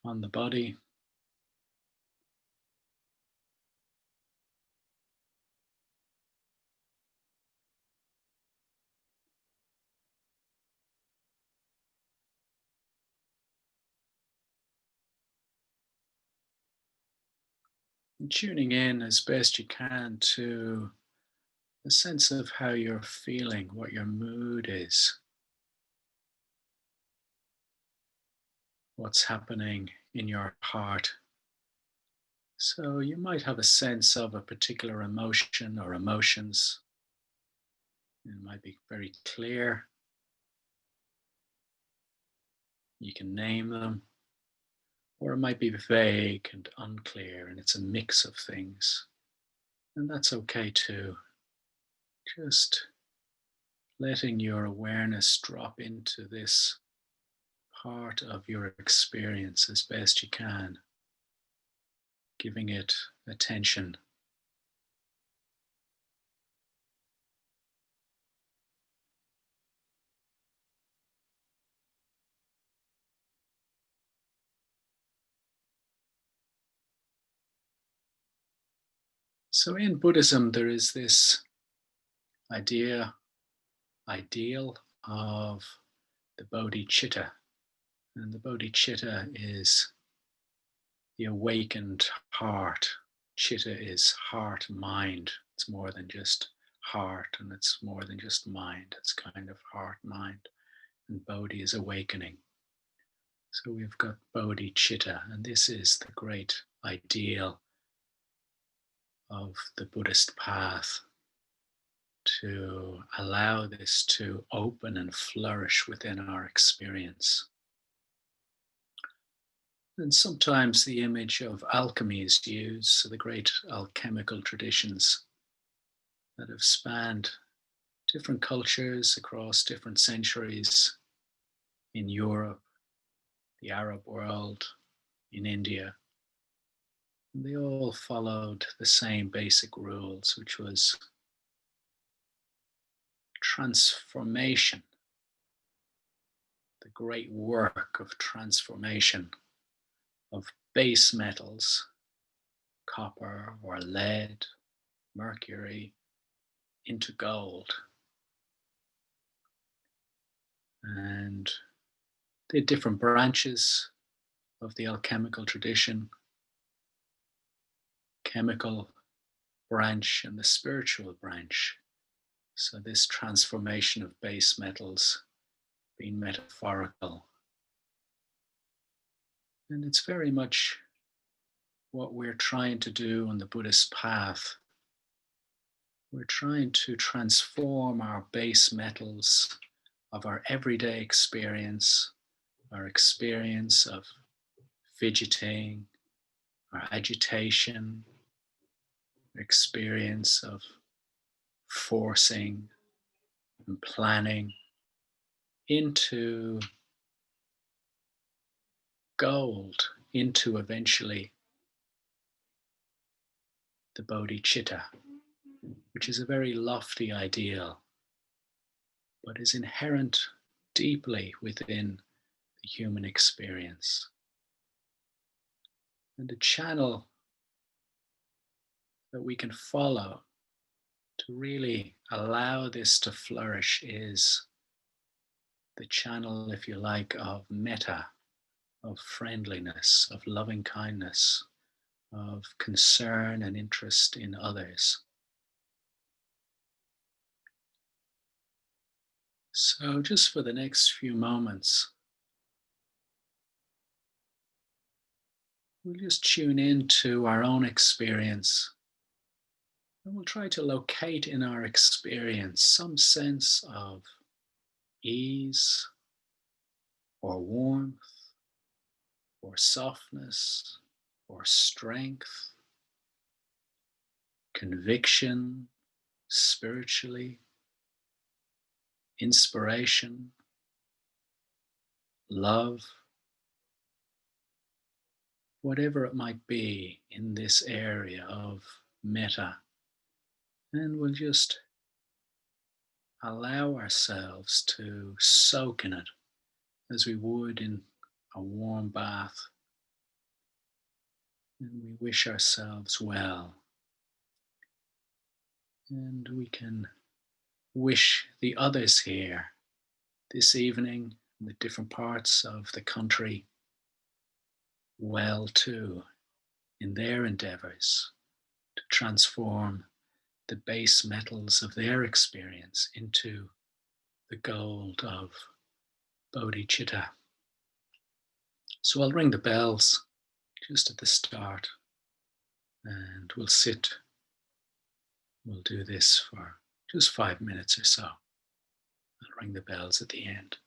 on the body. And tuning in as best you can to the sense of how you're feeling, what your mood is, what's happening in your heart. So you might have a sense of a particular emotion or emotions. It might be very clear. You can name them. Or it might be vague and unclear, and it's a mix of things. And that's okay too. Just letting your awareness drop into this part of your experience as best you can, giving it attention. So in Buddhism, there is this ideal of the bodhicitta. And the bodhicitta is the awakened heart. Chitta is heart, mind. It's more than just heart, and it's more than just mind. It's kind of heart, mind. And bodhi is awakening. So we've got bodhicitta, and this is the great ideal of the Buddhist path, to allow this to open and flourish within our experience. And sometimes the image of alchemy is used, so the great alchemical traditions that have spanned different cultures across different centuries in Europe, the Arab world, in India. And they all followed the same basic rules, which was transformation, the great work of transformation of base metals, copper or lead, mercury, into gold. And they had different branches of the alchemical tradition, chemical branch and the spiritual branch. So this transformation of base metals being metaphorical. And it's very much what we're trying to do on the Buddhist path. We're trying to transform our base metals of our everyday experience, our experience of fidgeting, our agitation, experience of forcing and planning, into gold, into eventually the bodhicitta, which is a very lofty ideal, but is inherent deeply within the human experience. And a channel that we can follow to really allow this to flourish is the channel, if you like, of metta, of friendliness, of loving kindness, of concern and interest in others. So just for the next few moments, we'll just tune into our own experience, and we'll try to locate in our experience some sense of ease or warmth or softness or strength, conviction spiritually, inspiration, love, whatever it might be in this area of metta. And we'll just allow ourselves to soak in it as we would in a warm bath. And we wish ourselves well. And we can wish the others here this evening in the different parts of the country well too, in their endeavors to transform the base metals of their experience into the gold of bodhicitta. So I'll ring the bells just at the start, and we'll do this for just 5 minutes or so. I'll ring the bells at the end.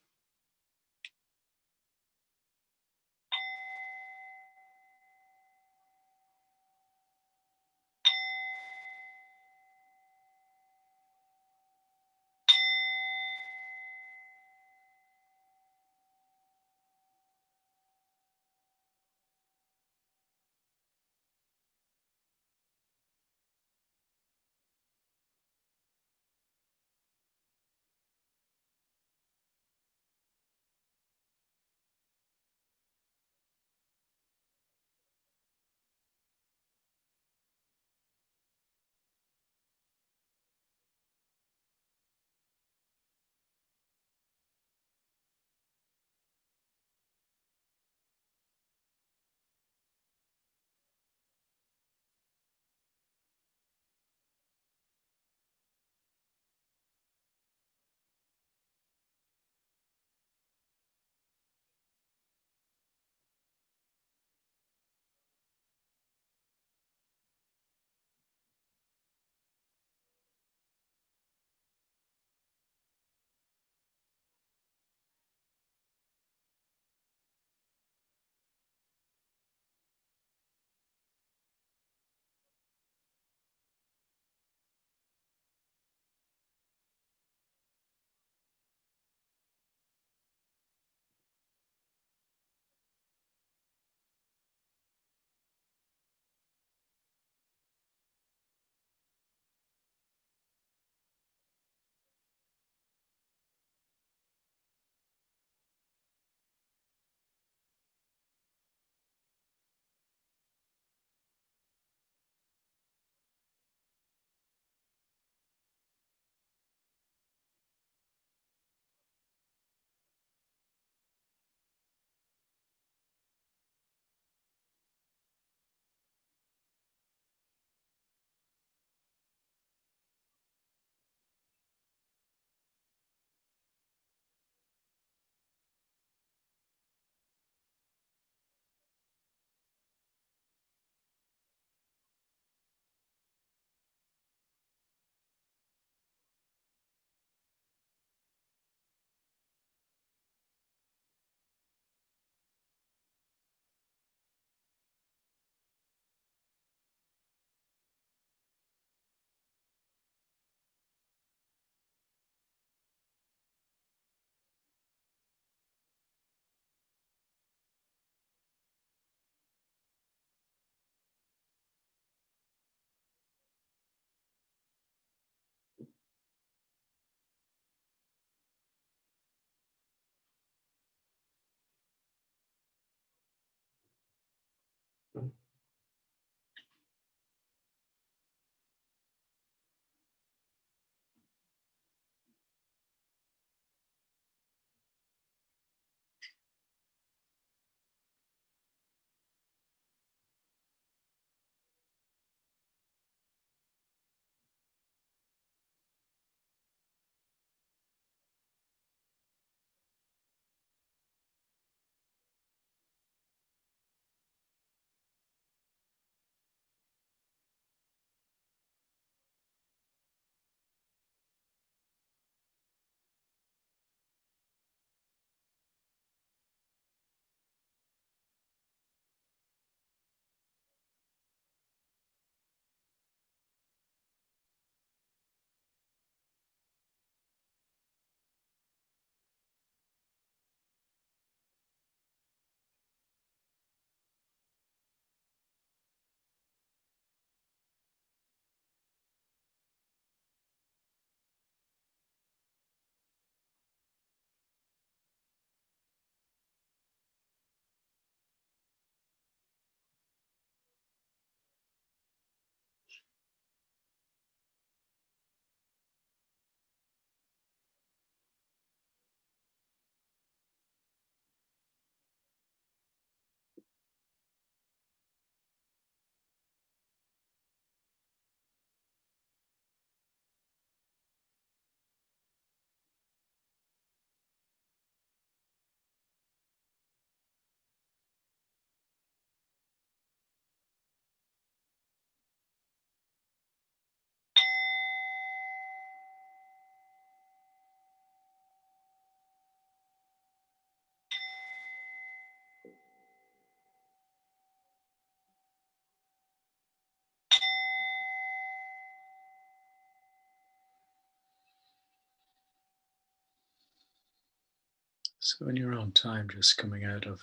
So in your own time, just coming out of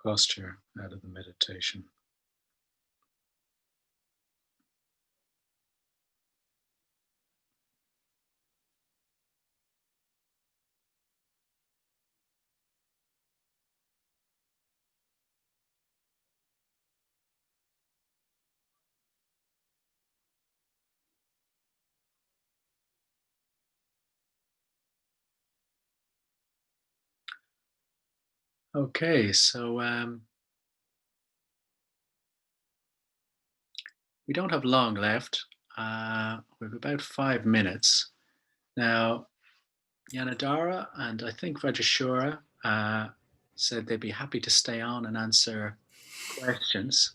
posture, out of the meditation. Okay, so we don't have long left. We have about 5 minutes. Now, Jnanadhara and I think Vajrashura said they'd be happy to stay on and answer questions.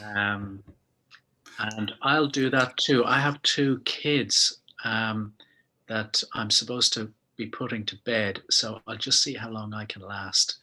And I'll do that too. I have 2 kids that I'm supposed to be putting to bed, so I'll just see how long I can last.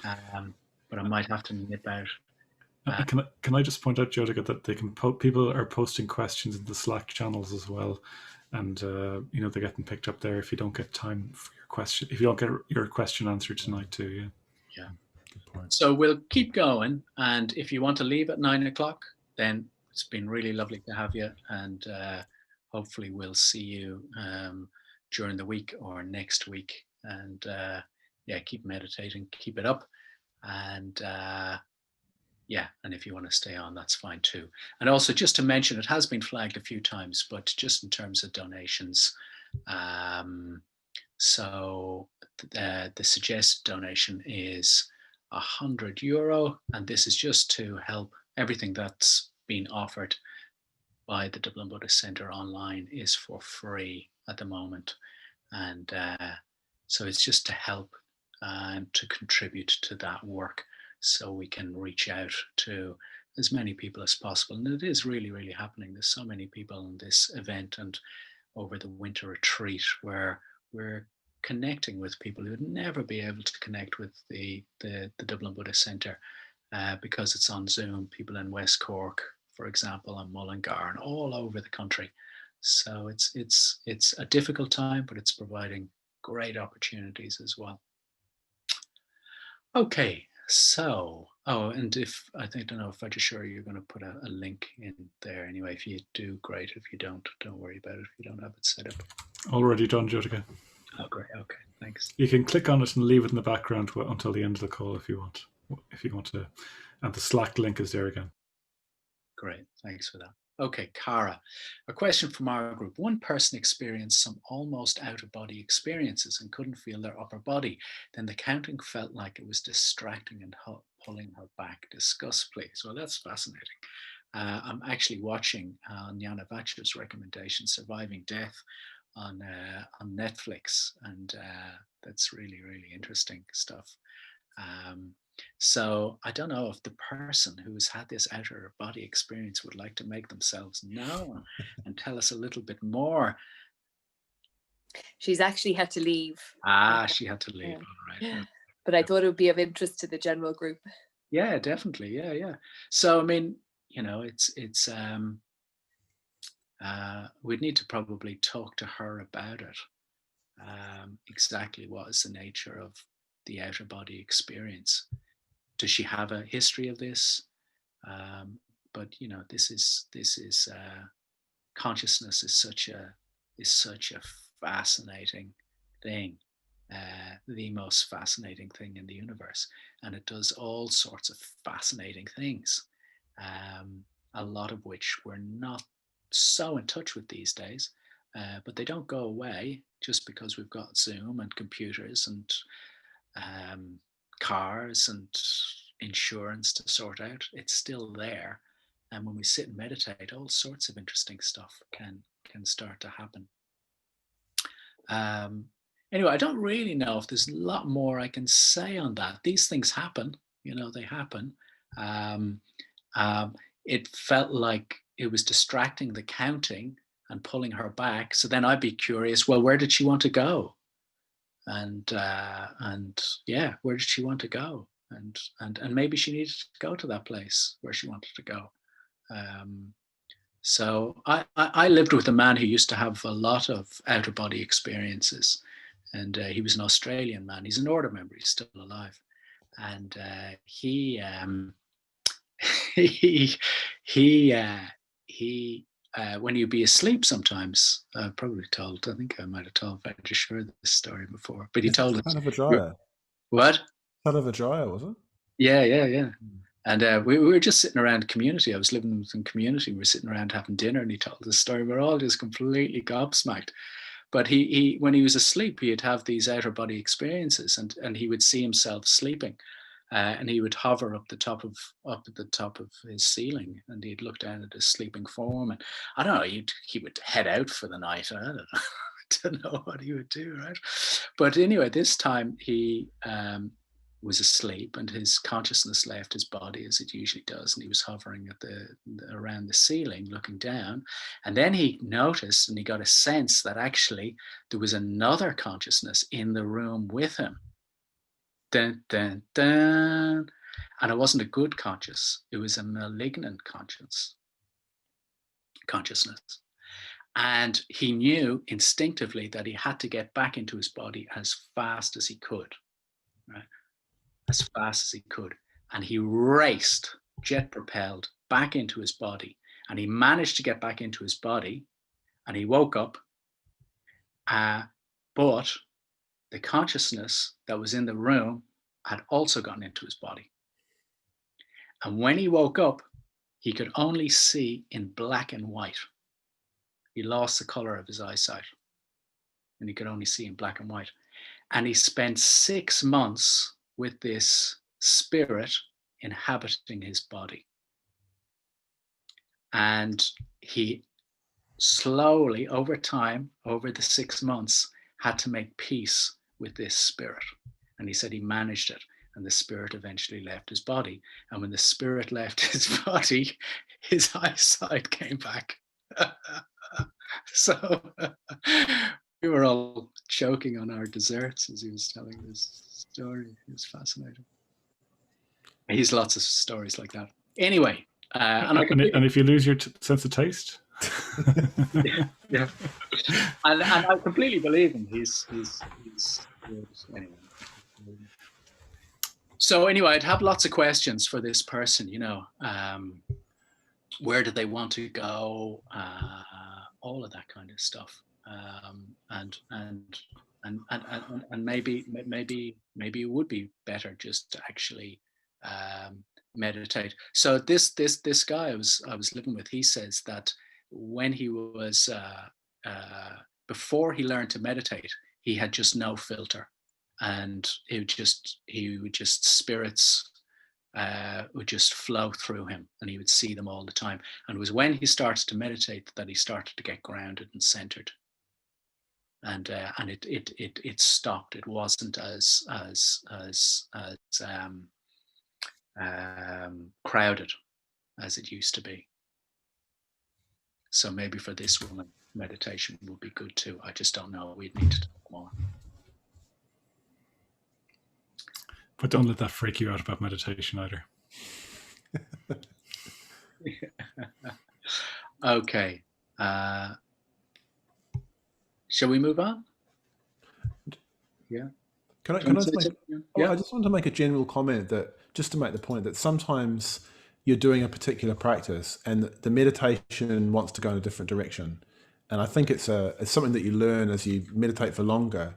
But I might have to nip out. Can I just point out, Jyotika, that they can people are posting questions in the Slack channels as well, and they're getting picked up there if you don't get time for your question. If you don't get your question answered tonight too, yeah. Good point. So we'll keep going, and if you want to leave at 9 o'clock, then it's been really lovely to have you, and hopefully we'll see you during the week or next week. And keep meditating, keep it up, and and if you want to stay on, that's fine too. And also, just to mention, it has been flagged a few times, but just in terms of donations, so the suggested donation is €100, and this is just to help. Everything that's been offered by the Dublin Buddhist Centre online is for free at the moment, and so it's just to help and to contribute to that work, so we can reach out to as many people as possible. And it is really, really happening. There's so many people in this event and over the winter retreat where we're connecting with people who would never be able to connect with the Dublin Buddhist Centre because it's on Zoom. People in West Cork, for example, and Mullingar, and all over the country. So it's a difficult time, but it's providing great opportunities as well. Okay, so and if I don't know if I'm just sure you're going to put a link in there anyway. If you do, great. If you don't worry about it. If you don't have it set up. already done, Jyotika. Oh, great. Okay, thanks. You can click on it and leave it in the background until the end of the call if you want to. And the Slack link is there again. Great, thanks for that. Okay, Cara, a question from our group. One person experienced some almost out-of-body experiences and couldn't feel their upper body. Then the counting felt like it was distracting and pulling her back. Discuss, please. Well, that's fascinating. I'm actually watching Jnanadhara's recommendation, Surviving Death, on Netflix, and that's really, really interesting stuff. So I don't know if the person who's had this outer body experience would like to make themselves known and tell us a little bit more. She's actually had to leave. She had to leave. Yeah. All right. But I thought it would be of interest to the general group. Yeah, definitely. Yeah. So I mean, it's we'd need to probably talk to her about it. Exactly what is the nature of the outer body experience? Does she have a history of this? But this is consciousness is such a fascinating thing, the most fascinating thing in the universe, and it does all sorts of fascinating things, a lot of which we're not so in touch with these days, but they don't go away just because we've got Zoom and computers and cars and insurance to sort out. It's still there, and when we sit and meditate, all sorts of interesting stuff can start to happen. Anyway, I don't really know if there's a lot more I can say on that. These things happen, they happen. It felt like it was distracting the counting and pulling her back. So then I'd be curious, well, where did she want to go? And yeah, where did she want to go? And maybe she needed to go to that place where she wanted to go. So I lived with a man who used to have a lot of outer body experiences, and he was an Australian man. He's an order member. He's still alive, and he when you'd be asleep sometimes, I think I might have told Vajrashur this story before, but he told us. Son of a Jaya. What? Son of a Jaya, was it? Yeah. And we were just sitting around community. I was living in community. We were sitting around having dinner, and he told this story. We're all just completely gobsmacked. But he when he was asleep, he'd have these outer body experiences, and he would see himself sleeping. And he would hover up at the top of his ceiling, and he'd look down at his sleeping form, and I don't know, he would head out for the night. I don't know what he would do, right? But anyway, this time he was asleep, and his consciousness left his body as it usually does, and he was hovering around the ceiling, looking down, and then he noticed, and he got a sense that actually there was another consciousness in the room with him. Dun, dun, dun. And it wasn't a good conscious, it was a malignant consciousness. And he knew instinctively that he had to get back into his body as fast as he could, right? As fast as he could. And he raced, jet propelled, back into his body. And he managed to get back into his body, and he woke up, but the consciousness that was in the room had also gotten into his body. And when he woke up, he could only see in black and white. He lost the color of his eyesight, and he could only see in black and white. And he spent 6 months with this spirit inhabiting his body. And he slowly, over time, over the 6 months, had to make peace with this spirit. And he said he managed it, and the spirit eventually left his body. And when the spirit left his body, his eyesight came back. So we were all choking on our desserts as he was telling this story. It was fascinating. He's lots of stories like that. Anyway, and if you lose your sense of taste. Yeah. And I completely believe him. He's anyway. So anyway, I'd have lots of questions for this person, where do they want to go, all of that kind of stuff, and maybe it would be better just to actually meditate. So this guy I was living with, he says that when he was before he learned to meditate, he had just no filter, and he would just spirits would just flow through him, and he would see them all the time. And it was when he started to meditate that he started to get grounded and centered, and it stopped. It wasn't as crowded as it used to be. So maybe for this woman, meditation would be good too. I just don't know. We'd need to talk more. But don't let that freak you out about meditation either. Okay. Shall we move on? Yeah. Can I just make, I just want to make a general comment, that just to make the point that sometimes you're doing a particular practice and the meditation wants to go in a different direction. And I think it's something that you learn as you meditate for longer,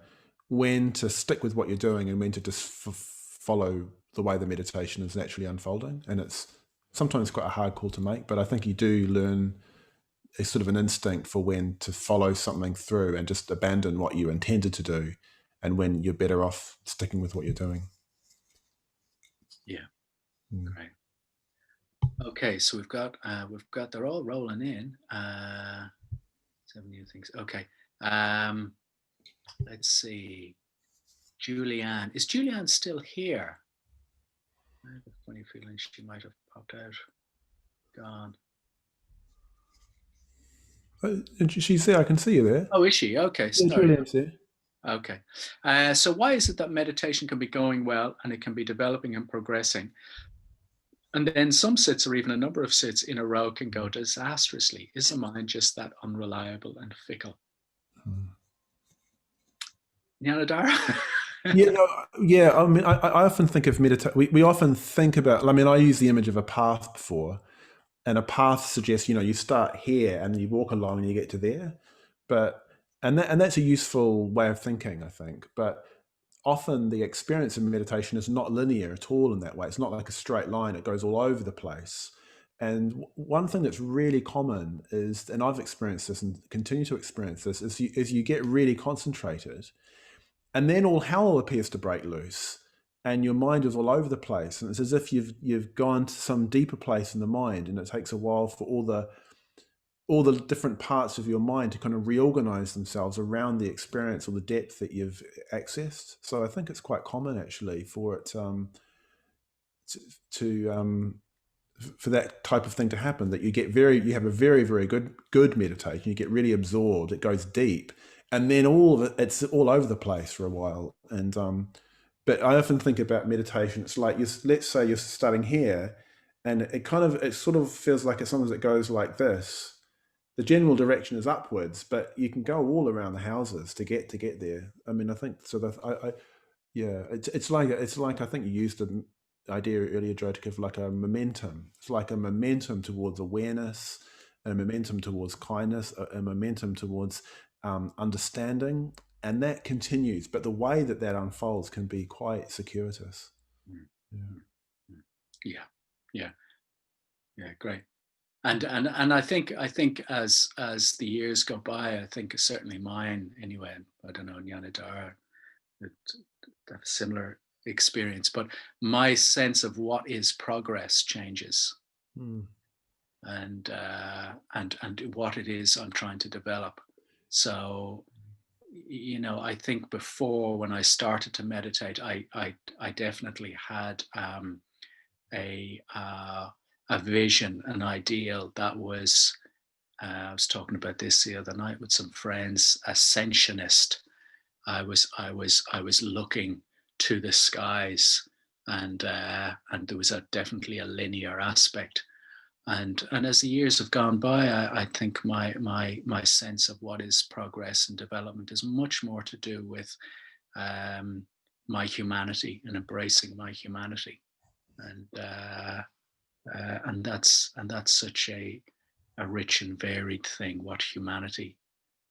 when to stick with what you're doing and when to just follow the way the meditation is naturally unfolding. And it's sometimes quite a hard call to make, but I think you do learn a sort of an instinct for when to follow something through and just abandon what you intended to do, and when you're better off sticking with what you're doing. Yeah. Great. Okay, so we've got they're all rolling in. 7 new things. Okay. Let's see. Julianne. Is Julianne still here? I have a funny feeling she might have popped out. Gone. She's there. I can see you there. Oh, is she? Okay. Yeah, Julianne's here. Okay. So why is it that meditation can be going well and it can be developing and progressing, and then some sits or even a number of sits in a row can go disastrously? Is the mind just that unreliable and fickle? Jnanadhara? Yeah. I mean, I often think of meditation. We often think about, I mean, I use the image of a path before, and a path suggests, you start here and you walk along and you get to there. And that's a useful way of thinking, I think. But often the experience of meditation is not linear at all in that way. It's not like a straight line. It goes all over the place. And one thing that's really common is, and I've experienced this and continue to experience this, is you get really concentrated, and then all hell appears to break loose, and your mind is all over the place. And it's as if you've gone to some deeper place in the mind, and it takes a while for all the different parts of your mind to kind of reorganize themselves around the experience or the depth that you've accessed. So I think it's quite common actually for it for that type of thing to happen, that you have a very, very good meditation. You get really absorbed. It goes deep, and then all of it's all over the place for a while. And but I often think about meditation. It's like, let's say you're starting here, and it sort of feels like it's something that goes like this. The general direction is upwards, but you can go all around the houses to get there. I mean, I think so. That it's like I think you used the idea earlier, Jyotika, of like a momentum. It's like a momentum towards awareness, a momentum towards kindness, a momentum towards understanding, and that continues. But the way that unfolds can be quite circuitous. Yeah, great. And I think as the years go by, I think certainly mine anyway, I don't know, Jnanadhara, have a similar experience, but my sense of what is progress changes, and what it is I'm trying to develop. So, I think before, when I started to meditate, I definitely had a vision, an ideal that was, I was talking about this the other night with some friends, ascensionist. I was looking to the skies, and there was definitely a linear aspect. And as the years have gone by, I think my sense of what is progress and development is much more to do with my humanity and embracing my humanity. And that's such a rich and varied thing, what humanity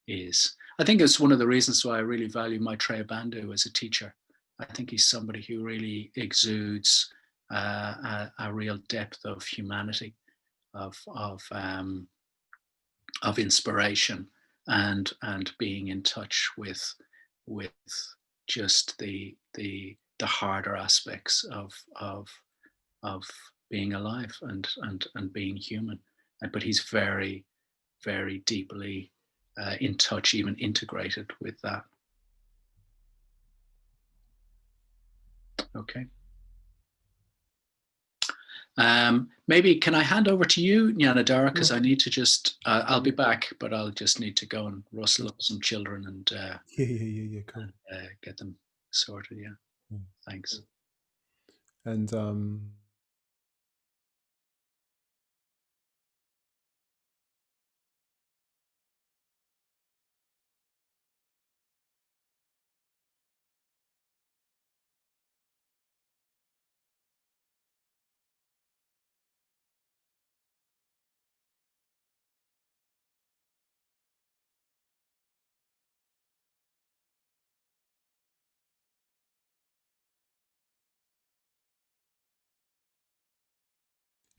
is. I think it's one of the reasons why I really value Maitreya Bandhu as a teacher. I think he's somebody who really exudes a real depth of humanity, of inspiration, and being in touch with just the harder aspects of being alive and being human. But he's very, very deeply in touch, even integrated with that. Okay. Maybe can I hand over to you, Jnanadhara, because I need to just, I'll be back, but I'll just need to go and rustle up some children and Yeah, cool. Get them sorted. Yeah, thanks. And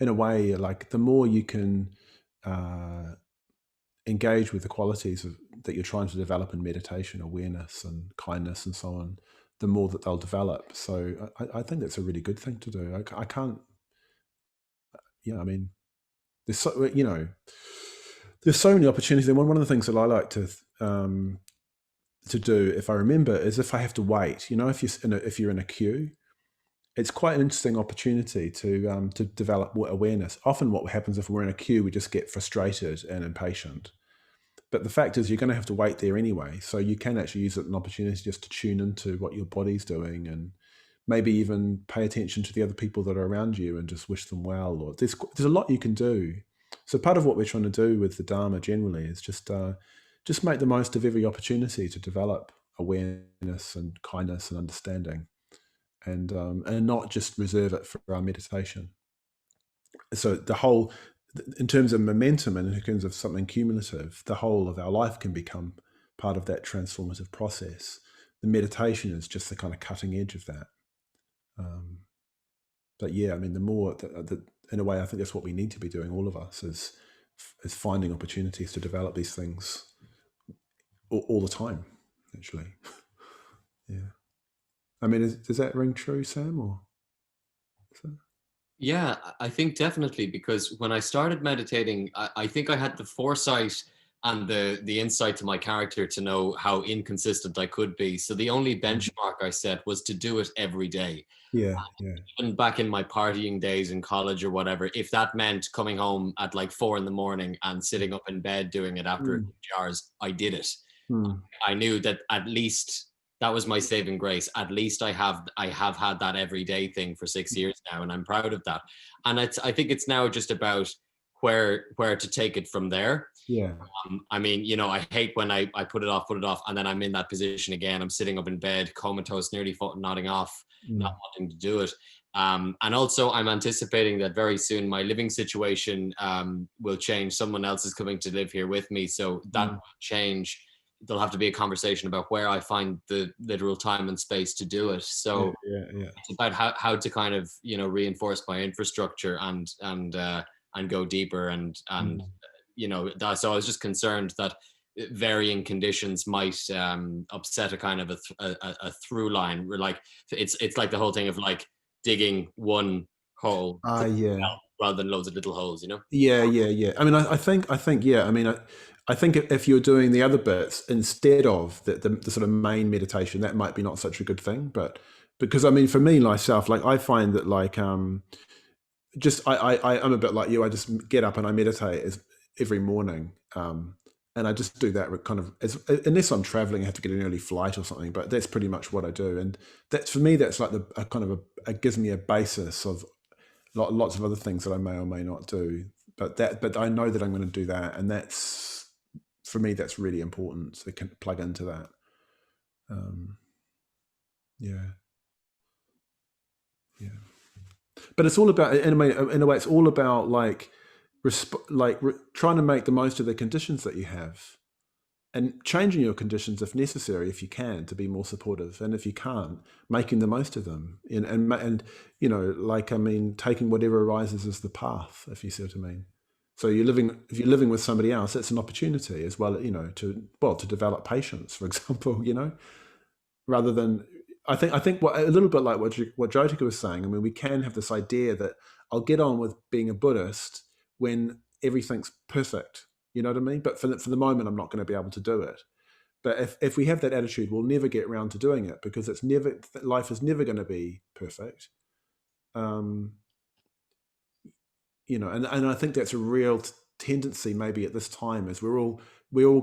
in a way, like the more you can engage with the qualities that you're trying to develop in meditation, awareness and kindness and so on, the more that they'll develop. So I think that's a really good thing to do. I can't, I mean, there's so, there's so many opportunities. And one of the things that I like to do, if I remember, is if I have to wait. If you're in a queue, it's quite an interesting opportunity to develop awareness. Often, what happens if we're in a queue, we just get frustrated and impatient. But the fact is, you're going to have to wait there anyway. So you can actually use it as an opportunity just to tune into what your body's doing, and maybe even pay attention to the other people that are around you and just wish them well. Or there's a lot you can do. So part of what we're trying to do with the Dharma generally is just make the most of every opportunity to develop awareness and kindness and understanding, and not just reserve it for our meditation. So the whole, in terms of momentum and in terms of something cumulative, the whole of our life can become part of that transformative process. The meditation is just the kind of cutting edge of that. But yeah, I mean, the more that in a way, I think that's what we need to be doing, all of us, is finding opportunities to develop these things all the time, actually. Yeah. I mean, does that ring true, Sam? Or Yeah, I think definitely, because when I started meditating, I think I had the foresight and the insight to my character to know how inconsistent I could be. So the only benchmark I set was to do it every day. Yeah. Even back in my partying days in college or whatever, if that meant coming home at like 4 a.m. and sitting up in bed doing it after a few hours, I did it. I knew that at least that was my saving grace. At least I have had that everyday thing for 6 years now, and I'm proud of that. And I think it's now just about where to take it from there. Yeah. I mean, I hate when I put it off, and then I'm in that position again. I'm sitting up in bed, comatose, nearly nodding off, not wanting to do it. And also, I'm anticipating that very soon my living situation will change. Someone else is coming to live here with me, so that will change. There'll have to be a conversation about where I find the literal time and space to do it. So it's about how to kind of reinforce my infrastructure and go deeper and so I was just concerned that varying conditions might upset a kind of a through line. Where like it's like the whole thing of like digging one hole rather than loads of little holes, Yeah. I mean, I think yeah. I mean, I think if you're doing the other bits instead of the sort of main meditation, that might be not such a good thing. But because I mean, for me myself, like I find that like just I'm a bit like you. I just get up and I meditate every morning, and I just do that kind of unless I'm traveling, I have to get an early flight or something. But that's pretty much what I do, and that's for me. That's like it gives me a basis of lots of other things that I may or may not do. But I know that I'm going to do that, and that's for me. That's really important. So I can plug into that. Yeah. But it's all about, in a way, it's all about like trying to make the most of the conditions that you have. and changing your conditions if necessary, if you can, to be more supportive, and if you can't, making the most of them, and you know, like, I mean, taking whatever arises as the path, if you see what I mean. So if you're living with somebody else, it's an opportunity as well, you know, to develop patience, for example, you know, rather than, I think what, a little bit like what Jyotika was saying. I mean, we can have this idea that I'll get on with being a Buddhist when everything's perfect. You know what I mean? But for the moment, I'm not going to be able to do it. But if we have that attitude, we'll never get around to doing it, because life is never going to be perfect. You know, and I think that's a real tendency maybe at this time, is we're all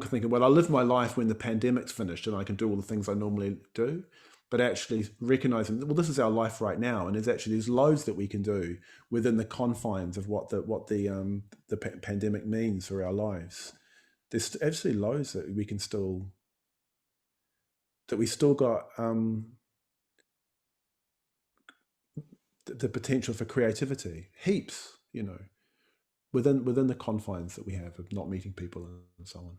thinking, well, I'll live my life when the pandemic's finished and I can do all the things I normally do. But actually recognizing, well, this is our life right now, and there's loads that we can do within the confines of what the pandemic means for our lives. There's actually loads that we can still, that we still got the potential for creativity, heaps, you know, within the confines that we have of not meeting people and so on.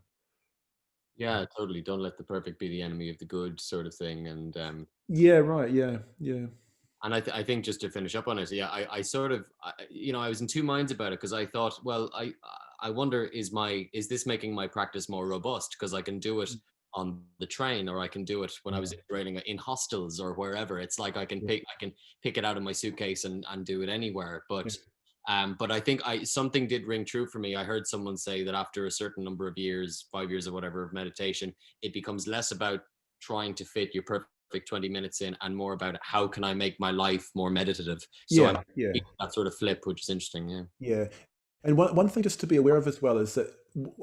Yeah, totally. Don't let the perfect be the enemy of the good, sort of thing. And yeah, right. Yeah. And I think just to finish up on it, yeah, I sort of, you know, I was in two minds about it, because I thought, well, I wonder, is this making my practice more robust? Because I can do it on the train, or I can do it when I was integrating in hostels or wherever. It's like I can pick it out of my suitcase and do it anywhere. But I think something did ring true for me. I heard someone say that after a certain number of years, 5 years or whatever, of meditation, it becomes less about trying to fit your perfect 20 minutes in, and more about how can I make my life more meditative. So I'm that sort of flip, which is interesting. Yeah. And one thing just to be aware of as well is that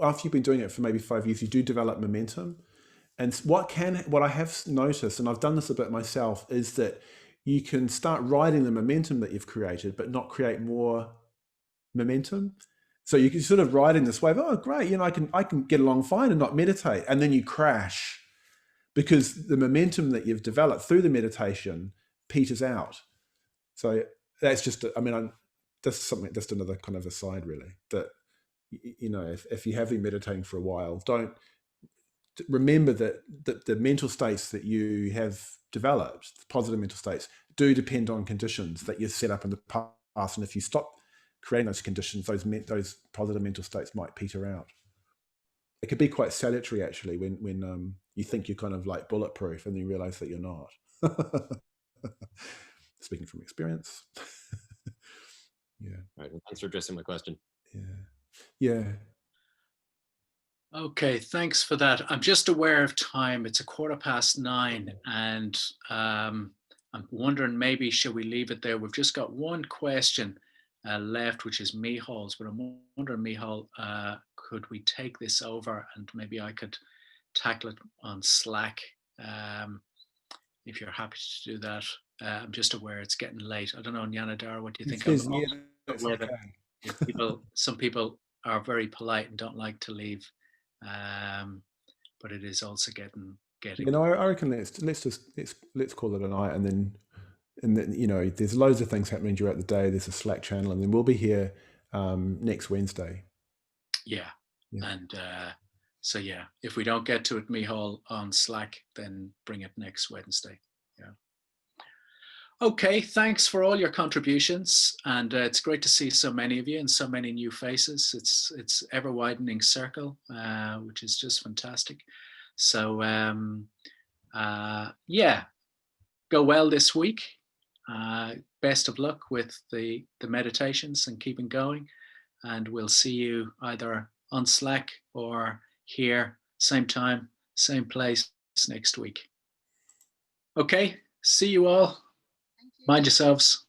after you've been doing it for maybe 5 years, you do develop momentum. And what I have noticed, and I've done this a bit myself, is that you can start riding the momentum that you've created, but not create more momentum. So you can sort of ride in this wave. Oh, great! You know, I can get along fine and not meditate, and then you crash because the momentum that you've developed through the meditation peters out. So that's just, I mean, that's something, just another kind of aside, really. That, you know, if you have been meditating for a while, don't remember that the mental states that you have developed, the positive mental states, do depend on conditions that you've set up in the past. And if you stop creating those conditions, those positive mental states might peter out. It could be quite salutary, actually, when you think you're kind of like bulletproof and you realize that you're not. Speaking from experience. Yeah. Right. Well, thanks for addressing my question. Yeah. Okay, thanks for that. I'm just aware of time. It's 9:15, and I'm wondering, maybe should we leave it there? We've just got one question left, which is Mihal's, but I'm wondering, Mihal, could we take this over and maybe I could tackle it on Slack, if you're happy to do that. I'm just aware it's getting late. I don't know, Jnanadhara, what do you think? Some people are very polite and don't like to leave, but it is also getting. You know, I reckon let's call it a night, and then you know, there's loads of things happening throughout the day. There's a Slack channel, and then we'll be here next Wednesday. Yeah. And so yeah, if we don't get to it, Mihal, on Slack, then bring it next Wednesday. Yeah. Okay, thanks for all your contributions, and it's great to see so many of you and so many new faces. It's ever widening circle, which is just fantastic. So yeah, go well this week. Best of luck with the meditations and keeping going, and we'll see you either on Slack or here, same time, same place next week. Okay, see you all. Mind yourselves.